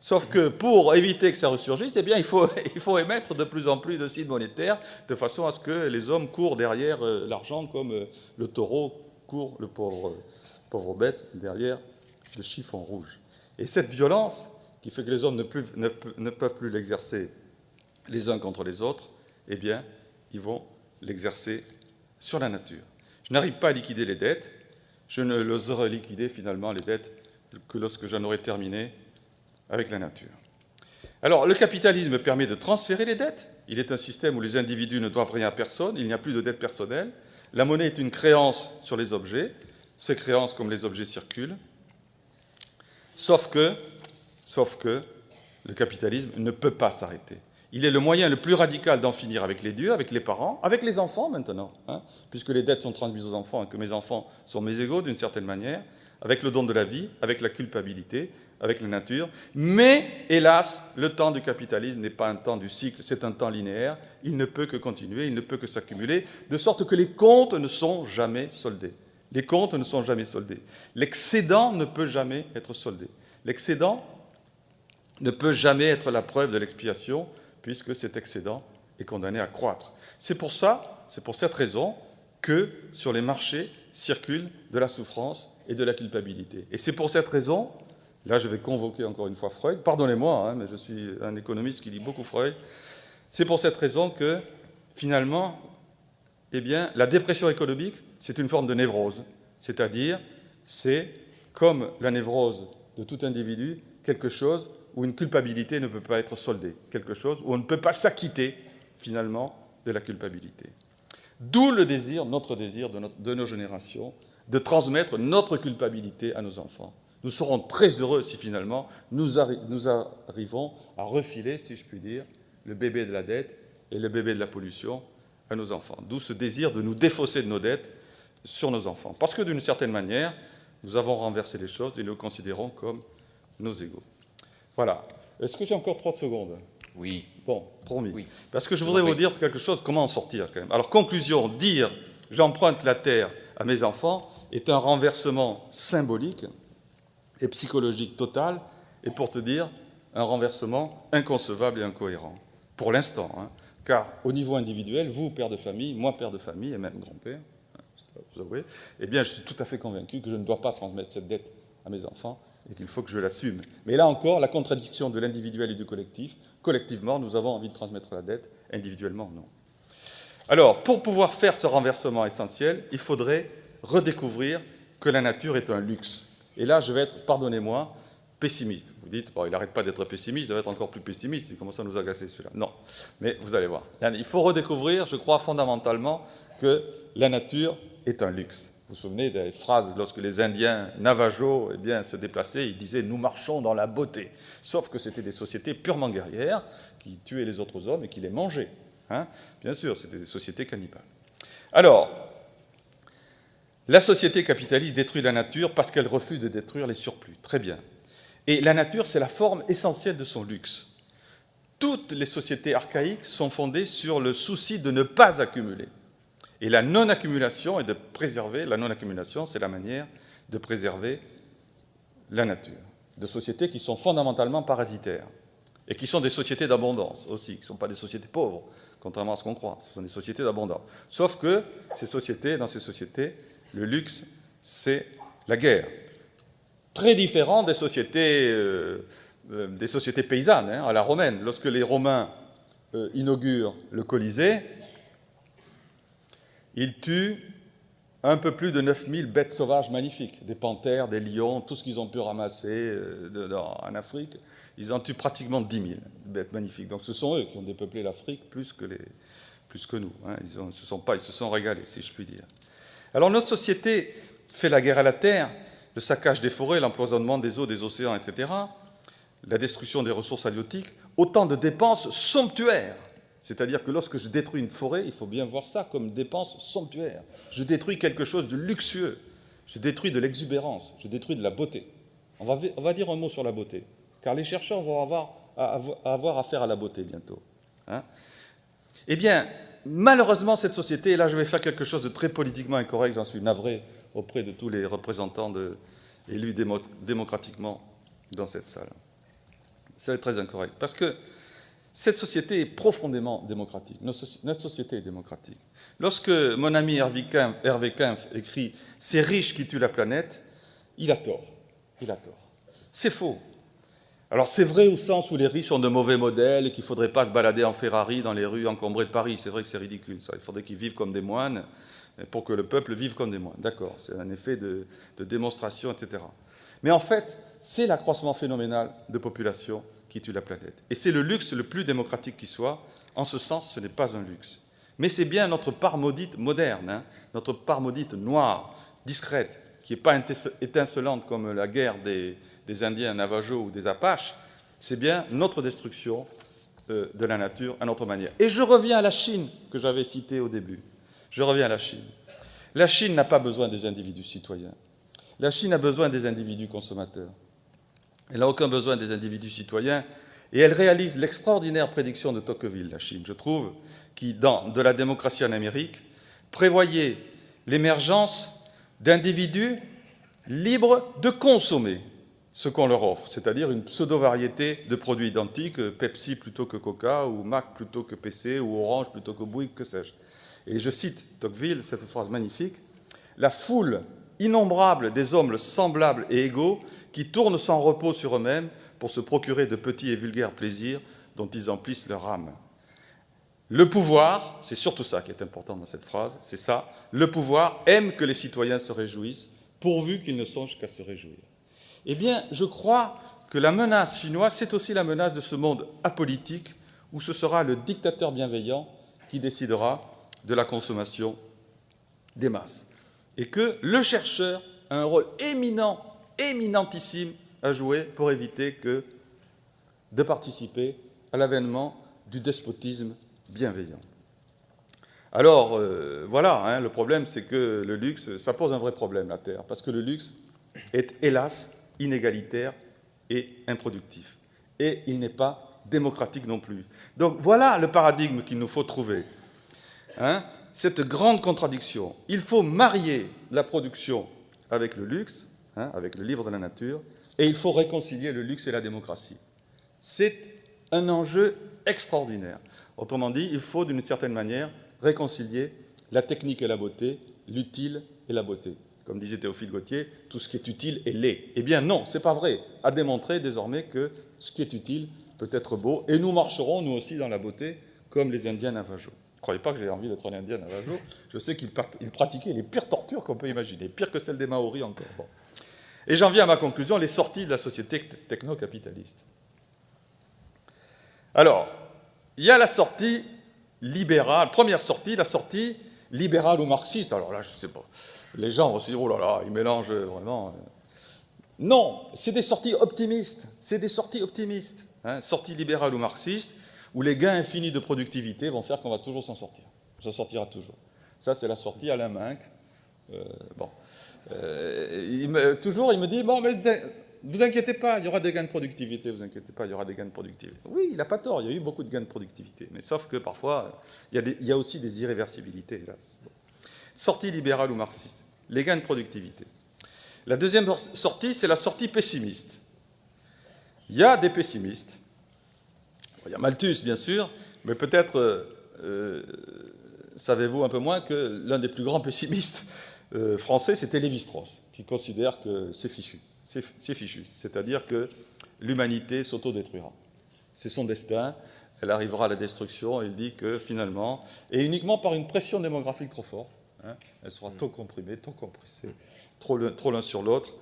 Sauf que pour éviter que ça ressurgisse, eh bien, il faut émettre de plus en plus de signes monétaires, de façon à ce que les hommes courent derrière l'argent, comme le taureau court, le pauvre bête, derrière le chiffon rouge. Et cette violence, qui fait que les hommes ne peuvent plus l'exercer les uns contre les autres, eh bien, ils vont l'exercer sur la nature. Je n'arrive pas à liquider les dettes, je ne l'oserai liquider finalement les dettes que lorsque j'en aurai terminé avec la nature. Alors, le capitalisme permet de transférer les dettes. Il est un système où les individus ne doivent rien à personne, il n'y a plus de dette personnelle. La monnaie est une créance sur les objets. Ces créances, comme les objets, circulent. Sauf que le capitalisme ne peut pas s'arrêter. Il est le moyen le plus radical d'en finir avec les dieux, avec les parents, avec les enfants maintenant, hein, puisque les dettes sont transmises aux enfants et que mes enfants sont mes égaux d'une certaine manière, avec le don de la vie, avec la culpabilité, avec la nature. Mais, hélas, le temps du capitalisme n'est pas un temps du cycle, c'est un temps linéaire. Il ne peut que continuer, il ne peut que s'accumuler, de sorte que les comptes ne sont jamais soldés. Les comptes ne sont jamais soldés. L'excédent ne peut jamais être soldé. L'excédent ne peut jamais être la preuve de l'expiation, puisque cet excédent est condamné à croître. C'est pour cette raison que sur les marchés circulent de la souffrance et de la culpabilité. Et c'est pour cette raison, là je vais convoquer encore une fois Freud, pardonnez-moi, mais je suis un économiste qui lit beaucoup Freud, c'est pour cette raison que, finalement, eh bien, la dépression économique, c'est une forme de névrose, c'est-à-dire, c'est, comme la névrose de tout individu, quelque chose où une culpabilité ne peut pas être soldée, quelque chose où on ne peut pas s'acquitter, finalement, de la culpabilité. D'où le désir, notre désir de nos générations, de transmettre notre culpabilité à nos enfants. Nous serons très heureux si, finalement, nous arrivons à refiler, si je puis dire, le bébé de la dette et le bébé de la pollution à nos enfants. D'où ce désir de nous défausser de nos dettes sur nos enfants. Parce que, d'une certaine manière, nous avons renversé les choses et nous considérons comme nos égaux. Voilà. Est-ce que j'ai encore 30 secondes ? Oui. Bon, promis. Oui. Parce que je voudrais vous dire quelque chose, comment en sortir quand même. Alors, conclusion, dire « j'emprunte la terre à mes enfants » est un renversement symbolique et psychologique total, et pour te dire, un renversement inconcevable et incohérent. Pour l'instant, car au niveau individuel, vous, père de famille, moi, père de famille, et même grand-père, vous avouez, eh bien, je suis tout à fait convaincu que je ne dois pas transmettre cette dette à mes enfants et qu'il faut que je l'assume. Mais là encore, la contradiction de l'individuel et du collectif. Collectivement, nous avons envie de transmettre la dette, individuellement, non. Alors, pour pouvoir faire ce renversement essentiel, il faudrait redécouvrir que la nature est un luxe. Et là, je vais être, pardonnez-moi, pessimiste. Vous dites, bon, il n'arrête pas d'être pessimiste, il va être encore plus pessimiste, il commence à nous agacer celui-là. Non, mais vous allez voir. Il faut redécouvrir, je crois fondamentalement, que la nature est un luxe. Vous vous souvenez des phrases lorsque les Indiens Navajo eh bien, se déplaçaient, ils disaient « nous marchons dans la beauté ». Sauf que c'était des sociétés purement guerrières qui tuaient les autres hommes et qui les mangeaient. Bien sûr, c'était des sociétés cannibales. Alors, la société capitaliste détruit la nature parce qu'elle refuse de détruire les surplus. Très bien. Et la nature, c'est la forme essentielle de son luxe. Toutes les sociétés archaïques sont fondées sur le souci de ne pas accumuler. Et la non-accumulation est de préserver, la non-accumulation, c'est la manière de préserver la nature. De sociétés qui sont fondamentalement parasitaires et qui sont des sociétés d'abondance aussi, qui ne sont pas des sociétés pauvres, contrairement à ce qu'on croit. Ce sont des sociétés d'abondance. Sauf que dans ces sociétés, le luxe, c'est la guerre. Très différent des sociétés paysannes, à la romaine. Lorsque les Romains inaugurent le Colisée, ils tuent un peu plus de 9000 bêtes sauvages magnifiques, des panthères, des lions, tout ce qu'ils ont pu ramasser en Afrique. Ils en tuent pratiquement 10 000 bêtes magnifiques. Donc ce sont eux qui ont dépeuplé l'Afrique plus que nous. Ils se sont régalés, si je puis dire. Alors notre société fait la guerre à la terre, le saccage des forêts, l'empoisonnement des eaux, des océans, etc., la destruction des ressources halieutiques, autant de dépenses somptuaires. C'est-à-dire que lorsque je détruis une forêt, il faut bien voir ça comme dépense somptuaire. Je détruis quelque chose de luxueux, je détruis de l'exubérance, je détruis de la beauté. On va dire un mot sur la beauté, car les chercheurs vont avoir affaire à la beauté bientôt. Eh bien, malheureusement, cette société, et là je vais faire quelque chose de très politiquement incorrect, j'en suis navré auprès de tous les représentants élus démocratiquement dans cette salle. C'est très incorrect, parce que cette société est profondément démocratique. Notre société est démocratique. Lorsque mon ami Hervé Kempf écrit « C'est riche qui tue la planète », il a tort. Il a tort. C'est faux. Alors c'est vrai au sens où les riches sont de mauvais modèles et qu'il ne faudrait pas se balader en Ferrari dans les rues encombrées de Paris. C'est vrai que c'est ridicule, ça. Il faudrait qu'ils vivent comme des moines pour que le peuple vive comme des moines. D'accord, c'est un effet de démonstration, etc. Mais en fait, c'est l'accroissement phénoménal de population qui tue la planète. Et c'est le luxe le plus démocratique qui soit. En ce sens, ce n'est pas un luxe. Mais c'est bien notre part maudite moderne, notre part maudite noire, discrète, qui n'est pas étincelante comme la guerre des Indiens Navajo ou des Apaches. C'est bien notre destruction de la nature à notre manière. Et je reviens à la Chine, que j'avais citée au début. Je reviens à la Chine. La Chine n'a pas besoin des individus citoyens. La Chine a besoin des individus consommateurs. Elle n'a aucun besoin des individus citoyens et elle réalise l'extraordinaire prédiction de Tocqueville, la Chine, je trouve, qui, dans De la démocratie en Amérique, prévoyait l'émergence d'individus libres de consommer ce qu'on leur offre, c'est-à-dire une pseudo-variété de produits identiques, Pepsi plutôt que Coca, ou Mac plutôt que PC, ou Orange plutôt que Bouygues, que sais-je. Et je cite Tocqueville, cette phrase magnifique, « La foule innombrable des hommes semblables et égaux qui tournent sans repos sur eux-mêmes pour se procurer de petits et vulgaires plaisirs dont ils emplissent leur âme. Le pouvoir, c'est surtout ça qui est important dans cette phrase, c'est ça, le pouvoir aime que les citoyens se réjouissent, pourvu qu'ils ne songent qu'à se réjouir. » Eh bien, je crois que la menace chinoise, c'est aussi la menace de ce monde apolitique où ce sera le dictateur bienveillant qui décidera de la consommation des masses. Et que le chercheur a un rôle éminent, éminentissime à jouer pour éviter de participer à l'avènement du despotisme bienveillant. Alors, voilà, hein, le problème, c'est que le luxe, ça pose un vrai problème, la Terre, parce que le luxe est, hélas, inégalitaire et improductif. Et il n'est pas démocratique non plus. Donc, voilà le paradigme qu'il nous faut trouver. Hein, cette grande contradiction. Il faut marier la production avec le luxe, hein, avec le livre de la nature, et il faut réconcilier le luxe et la démocratie. C'est un enjeu extraordinaire. Autrement dit, il faut, d'une certaine manière, réconcilier la technique et la beauté, l'utile et la beauté. Comme disait Théophile Gautier, tout ce qui est utile est laid. Eh bien non, ce n'est pas vrai. À démontrer désormais que ce qui est utile peut être beau, et nous marcherons, nous aussi, dans la beauté, comme les Indiens Navajo. Ne croyez pas que j'ai envie d'être un Indien Navajo. Je sais qu'ils pratiquaient les pires tortures qu'on peut imaginer, pires que celles des Maoris encore. Bon. Et j'en viens à ma conclusion, les sorties de la société techno-capitaliste. Alors, il y a la sortie libérale, première sortie, la sortie libérale ou marxiste. Alors là, je ne sais pas. Les gens vont se dire, oh là là, ils mélangent vraiment. Non, c'est des sorties optimistes. C'est des sorties optimistes. Hein, sortie libérale ou marxiste, où les gains infinis de productivité vont faire qu'on va toujours s'en sortir. On s'en sortira toujours. Ça, c'est la sortie Alain Minc. Bon. Il me dit, bon, mais vous inquiétez pas, il y aura des gains de productivité, vous inquiétez pas, il y aura des gains de productivité. Oui, il n'a pas tort, il y a eu beaucoup de gains de productivité, mais sauf que parfois, il y a aussi des irréversibilités, hélas. Bon. Sortie libérale ou marxiste, les gains de productivité. La deuxième sortie, c'est la sortie pessimiste. Il y a des pessimistes. Il y a Malthus, bien sûr, mais peut-être savez-vous un peu moins que l'un des plus grands pessimistes français, c'était Lévi-Strauss, qui considère que c'est fichu. C'est fichu. C'est-à-dire que l'humanité s'autodétruira. C'est son destin, elle arrivera à la destruction, il dit que finalement, et uniquement par une pression démographique trop forte, hein, elle sera trop comprimée, trop compressée, trop l'un sur l'autre,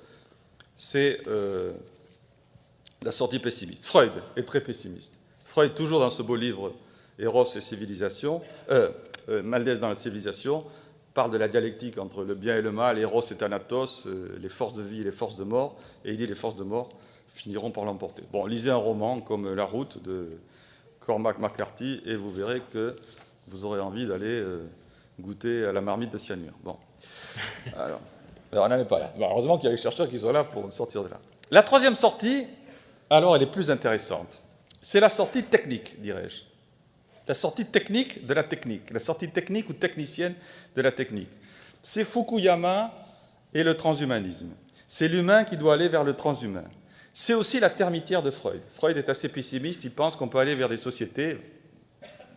c'est la sortie pessimiste. Freud est très pessimiste. Freud, toujours dans ce beau livre Eros et civilisation, Maldès dans la civilisation, parle de la dialectique entre le bien et le mal, Eros et Thanatos, les forces de vie et les forces de mort, et il dit les forces de mort finiront par l'emporter. Bon, lisez un roman comme La Route de Cormac McCarthy et vous verrez que vous aurez envie d'aller goûter à la marmite de cyanure. Bon. Alors on n'en est pas là. Bon, heureusement qu'il y a les chercheurs qui sont là pour sortir de là. La troisième sortie, alors elle est plus intéressante. C'est la sortie technique, dirais-je. La sortie technique de la technique. La sortie technique ou technicienne de la technique. C'est Fukuyama et le transhumanisme. C'est l'humain qui doit aller vers le transhumain. C'est aussi la termitière de Freud. Freud est assez pessimiste, il pense qu'on peut aller vers des sociétés,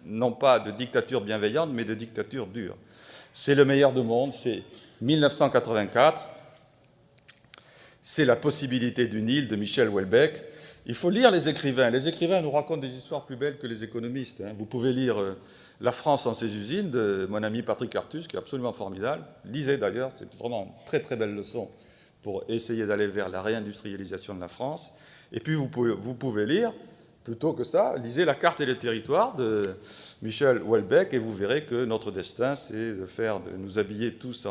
non pas de dictature bienveillante, mais de dictature dure. C'est le meilleur du monde, c'est 1984, c'est la possibilité d'une île de Michel Houellebecq. Il faut lire les écrivains. Les écrivains nous racontent des histoires plus belles que les économistes. Hein. Vous pouvez lire La France en ses usines de mon ami Patrick Artus, qui est absolument formidable. Lisez d'ailleurs, c'est vraiment une très très belle leçon pour essayer d'aller vers la réindustrialisation de la France. Et puis vous pouvez lire, plutôt que ça, lisez La carte et les territoires de Michel Houellebecq et vous verrez que notre destin, c'est de nous habiller tous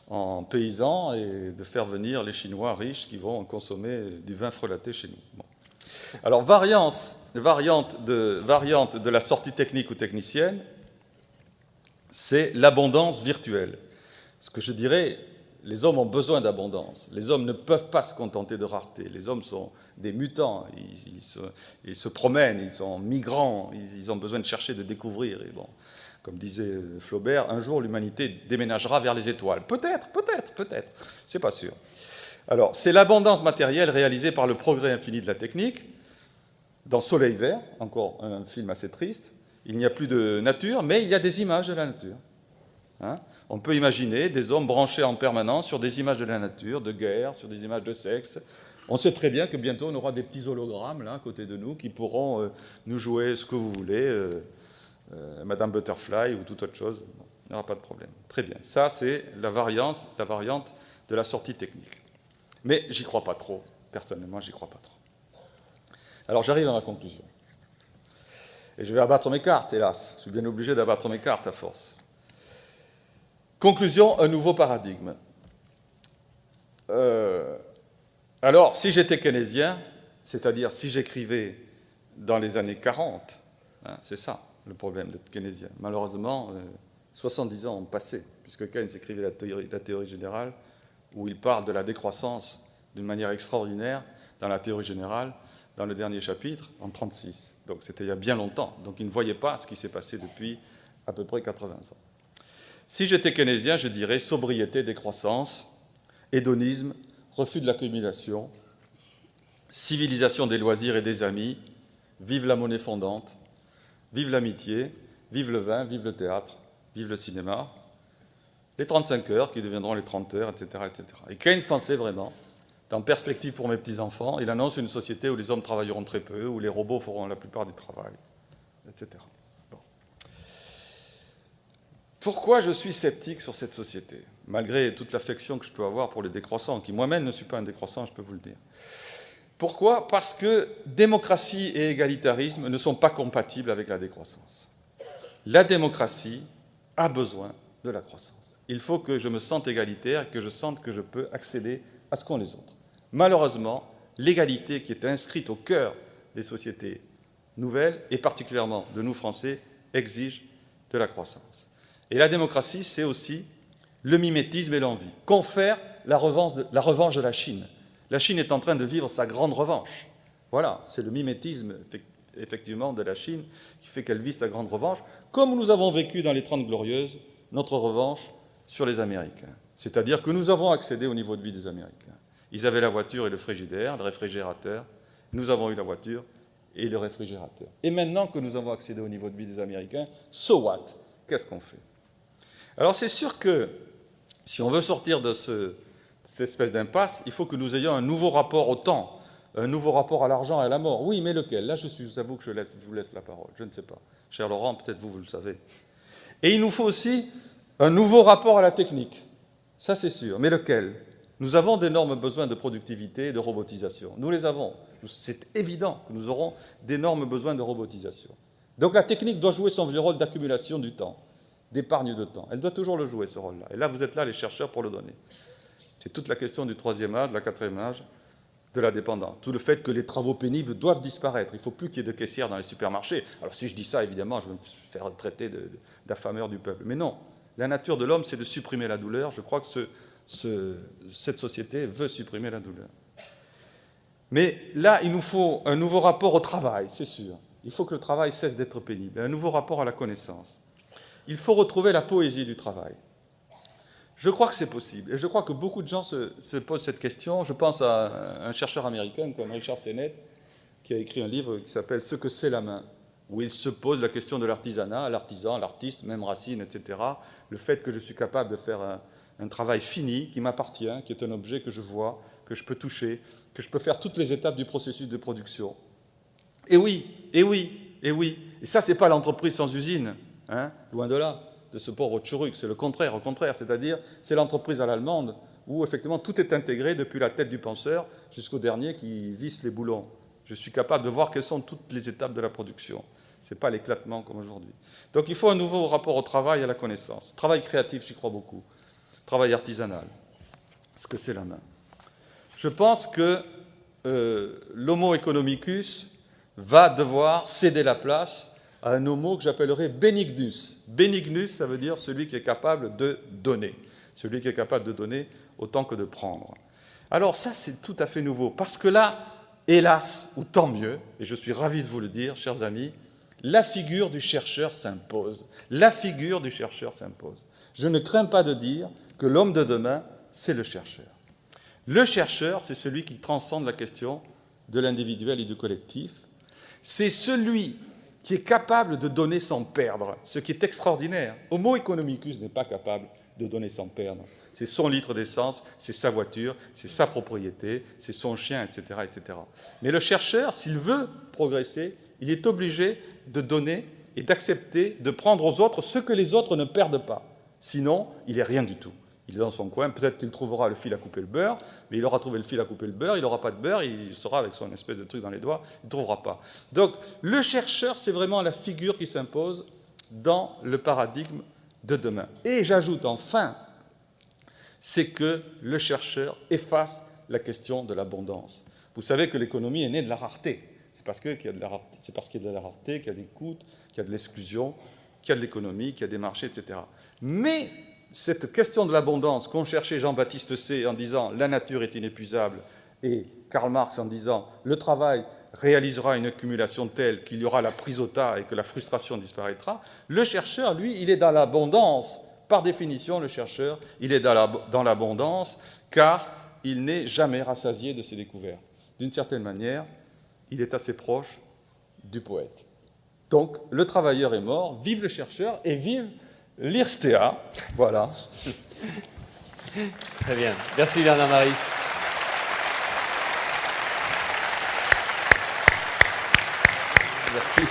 en paysans et de faire venir les Chinois riches qui vont consommer du vin frelaté chez nous. Bon. Alors, variante de la sortie technique ou technicienne, c'est l'abondance virtuelle. Ce que je dirais, les hommes ont besoin d'abondance. Les hommes ne peuvent pas se contenter de rareté. Les hommes sont des mutants. Ils se promènent, ils sont migrants. Ils ont besoin de chercher, de découvrir. Et bon, comme disait Flaubert, un jour l'humanité déménagera vers les étoiles. Peut-être. C'est pas sûr. Alors, c'est l'abondance matérielle réalisée par le progrès infini de la technique. Dans Soleil vert, encore un film assez triste, il n'y a plus de nature, mais il y a des images de la nature. Hein? On peut imaginer des hommes branchés en permanence sur des images de la nature, de guerre, sur des images de sexe. On sait très bien que bientôt on aura des petits hologrammes là, à côté de nous qui pourront nous jouer ce que vous voulez, Madame Butterfly ou toute autre chose. Bon, il n'y aura pas de problème. Très bien. Ça, c'est la variante de la sortie technique. Mais j'y crois pas trop. Personnellement, j'y crois pas trop. Alors j'arrive à ma conclusion. Et je vais abattre mes cartes, hélas. Je suis bien obligé d'abattre mes cartes à force. Conclusion, un nouveau paradigme. Alors, si j'étais keynésien, c'est-à-dire si j'écrivais dans les années 40, hein, c'est ça le problème d'être keynésien. Malheureusement, 70 ans ont passé, puisque Keynes écrivait la théorie générale, où il parle de la décroissance d'une manière extraordinaire dans la théorie générale, dans le dernier chapitre, en 1936. Donc c'était il y a bien longtemps. Donc il ne voyait pas ce qui s'est passé depuis à peu près 80 ans. Si j'étais keynésien, je dirais sobriété, décroissance, hédonisme, refus de l'accumulation, civilisation des loisirs et des amis, vive la monnaie fondante, vive l'amitié, vive le vin, vive le théâtre, vive le cinéma, les 35 heures qui deviendront les 30 heures, etc., etc. Et Keynes pensait vraiment, dans Perspective pour mes petits-enfants, il annonce une société où les hommes travailleront très peu, où les robots feront la plupart du travail, etc. Bon. Pourquoi je suis sceptique sur cette société, malgré toute l'affection que je peux avoir pour les décroissants, qui moi-même ne suis pas un décroissant, je peux vous le dire. Pourquoi ? Parce que démocratie et égalitarisme ne sont pas compatibles avec la décroissance. La démocratie a besoin de la croissance. Il faut que je me sente égalitaire, que je sente que je peux accéder à ce qu'ont les autres. Malheureusement, l'égalité qui est inscrite au cœur des sociétés nouvelles, et particulièrement de nous Français, exige de la croissance. Et la démocratie, c'est aussi le mimétisme et l'envie. Confère la revanche de la Chine. La Chine est en train de vivre sa grande revanche. Voilà, c'est le mimétisme, effectivement, de la Chine qui fait qu'elle vit sa grande revanche, comme nous avons vécu dans les 30 Glorieuses notre revanche sur les Américains. C'est-à-dire que nous avons accédé au niveau de vie des Américains. Ils avaient la voiture et le frigidaire, le réfrigérateur. Nous avons eu la voiture et le réfrigérateur. Et maintenant que nous avons accédé au niveau de vie des Américains, so what ? Qu'est-ce qu'on fait ? Alors c'est sûr que si on veut sortir de cette espèce d'impasse, il faut que nous ayons un nouveau rapport au temps, un nouveau rapport à l'argent et à la mort. Oui, mais lequel ? Là, je vous avoue que je vous laisse la parole. Je ne sais pas. Cher Laurent, peut-être vous le savez. Et il nous faut aussi un nouveau rapport à la technique. Ça, c'est sûr. Mais lequel ? Nous avons d'énormes besoins de productivité et de robotisation. Nous les avons. C'est évident que nous aurons d'énormes besoins de robotisation. Donc la technique doit jouer son vieux rôle d'accumulation du temps, d'épargne de temps. Elle doit toujours le jouer, ce rôle-là. Et là, vous êtes là, les chercheurs, pour le donner. C'est toute la question du troisième âge, de la quatrième âge, de la dépendance. Tout le fait que les travaux pénibles doivent disparaître. Il ne faut plus qu'il y ait de caissières dans les supermarchés. Alors si je dis ça, évidemment, je vais me faire traiter d'affameur du peuple. Mais non. La nature de l'homme, c'est de supprimer la douleur. Je crois que cette société veut supprimer la douleur. Mais là, il nous faut un nouveau rapport au travail, c'est sûr. Il faut que le travail cesse d'être pénible. Un nouveau rapport à la connaissance. Il faut retrouver la poésie du travail. Je crois que c'est possible. Et je crois que beaucoup de gens se posent cette question. Je pense à un chercheur américain comme Richard Sennett, qui a écrit un livre qui s'appelle « Ce que c'est la main », où il se pose la question de l'artisanat, l'artisan, l'artiste, même Racine, etc. Le fait que je suis capable de faire un travail fini qui m'appartient, qui est un objet que je vois, que je peux toucher, que je peux faire toutes les étapes du processus de production. Et oui, et oui, et oui. Et ça, ce n'est pas l'entreprise sans usine, hein, loin de là, de ce pauvre Tchuruk. C'est le contraire, au contraire. C'est-à-dire, c'est l'entreprise à l'allemande où, effectivement, tout est intégré depuis la tête du penseur jusqu'au dernier qui visse les boulons. Je suis capable de voir quelles sont toutes les étapes de la production. Ce n'est pas l'éclatement comme aujourd'hui. Donc il faut un nouveau rapport au travail et à la connaissance. Travail créatif, j'y crois beaucoup. Travail artisanal. Ce que c'est la main. Je pense que l'homo economicus va devoir céder la place à un homo que j'appellerais benignus. Benignus, ça veut dire celui qui est capable de donner. Celui qui est capable de donner autant que de prendre. Alors ça, c'est tout à fait nouveau, parce que là, hélas, ou tant mieux, et je suis ravi de vous le dire, chers amis, la figure du chercheur s'impose. La figure du chercheur s'impose. Je ne crains pas de dire que l'homme de demain, c'est le chercheur. Le chercheur, c'est celui qui transcende la question de l'individuel et du collectif. C'est celui qui est capable de donner sans perdre, ce qui est extraordinaire. Homo economicus n'est pas capable de donner sans perdre. C'est son litre d'essence, c'est sa voiture, c'est sa propriété, c'est son chien, etc., etc. Mais le chercheur, s'il veut progresser, il est obligé de donner et d'accepter de prendre aux autres ce que les autres ne perdent pas. Sinon, il n'est rien du tout. Il est dans son coin, peut-être qu'il trouvera le fil à couper le beurre, mais il aura trouvé le fil à couper le beurre, il n'aura pas de beurre, il sera avec son espèce de truc dans les doigts, il ne trouvera pas. Donc, le chercheur, c'est vraiment la figure qui s'impose dans le paradigme de demain. Et j'ajoute enfin, c'est que le chercheur efface la question de l'abondance. Vous savez que l'économie est née de la rareté. C'est parce qu'il y a de la rareté, qu'il y a des coûts, qu'il y a de l'exclusion, qu'il y a de l'économie, qu'il y a des marchés, etc. Mais cette question de l'abondance qu'ont cherché Jean-Baptiste Say en disant « la nature est inépuisable » et Karl Marx en disant « le travail réalisera une accumulation telle qu'il y aura la prise au tas et que la frustration disparaîtra », le chercheur, lui, il est dans l'abondance. Par définition, le chercheur, il est dans l'abondance car il n'est jamais rassasié de ses découvertes. D'une certaine manière, il est assez proche du poète. Donc, le travailleur est mort, vive le chercheur et vive l'IRSTEA. Voilà. Très bien. Merci Bernard Maris. Merci.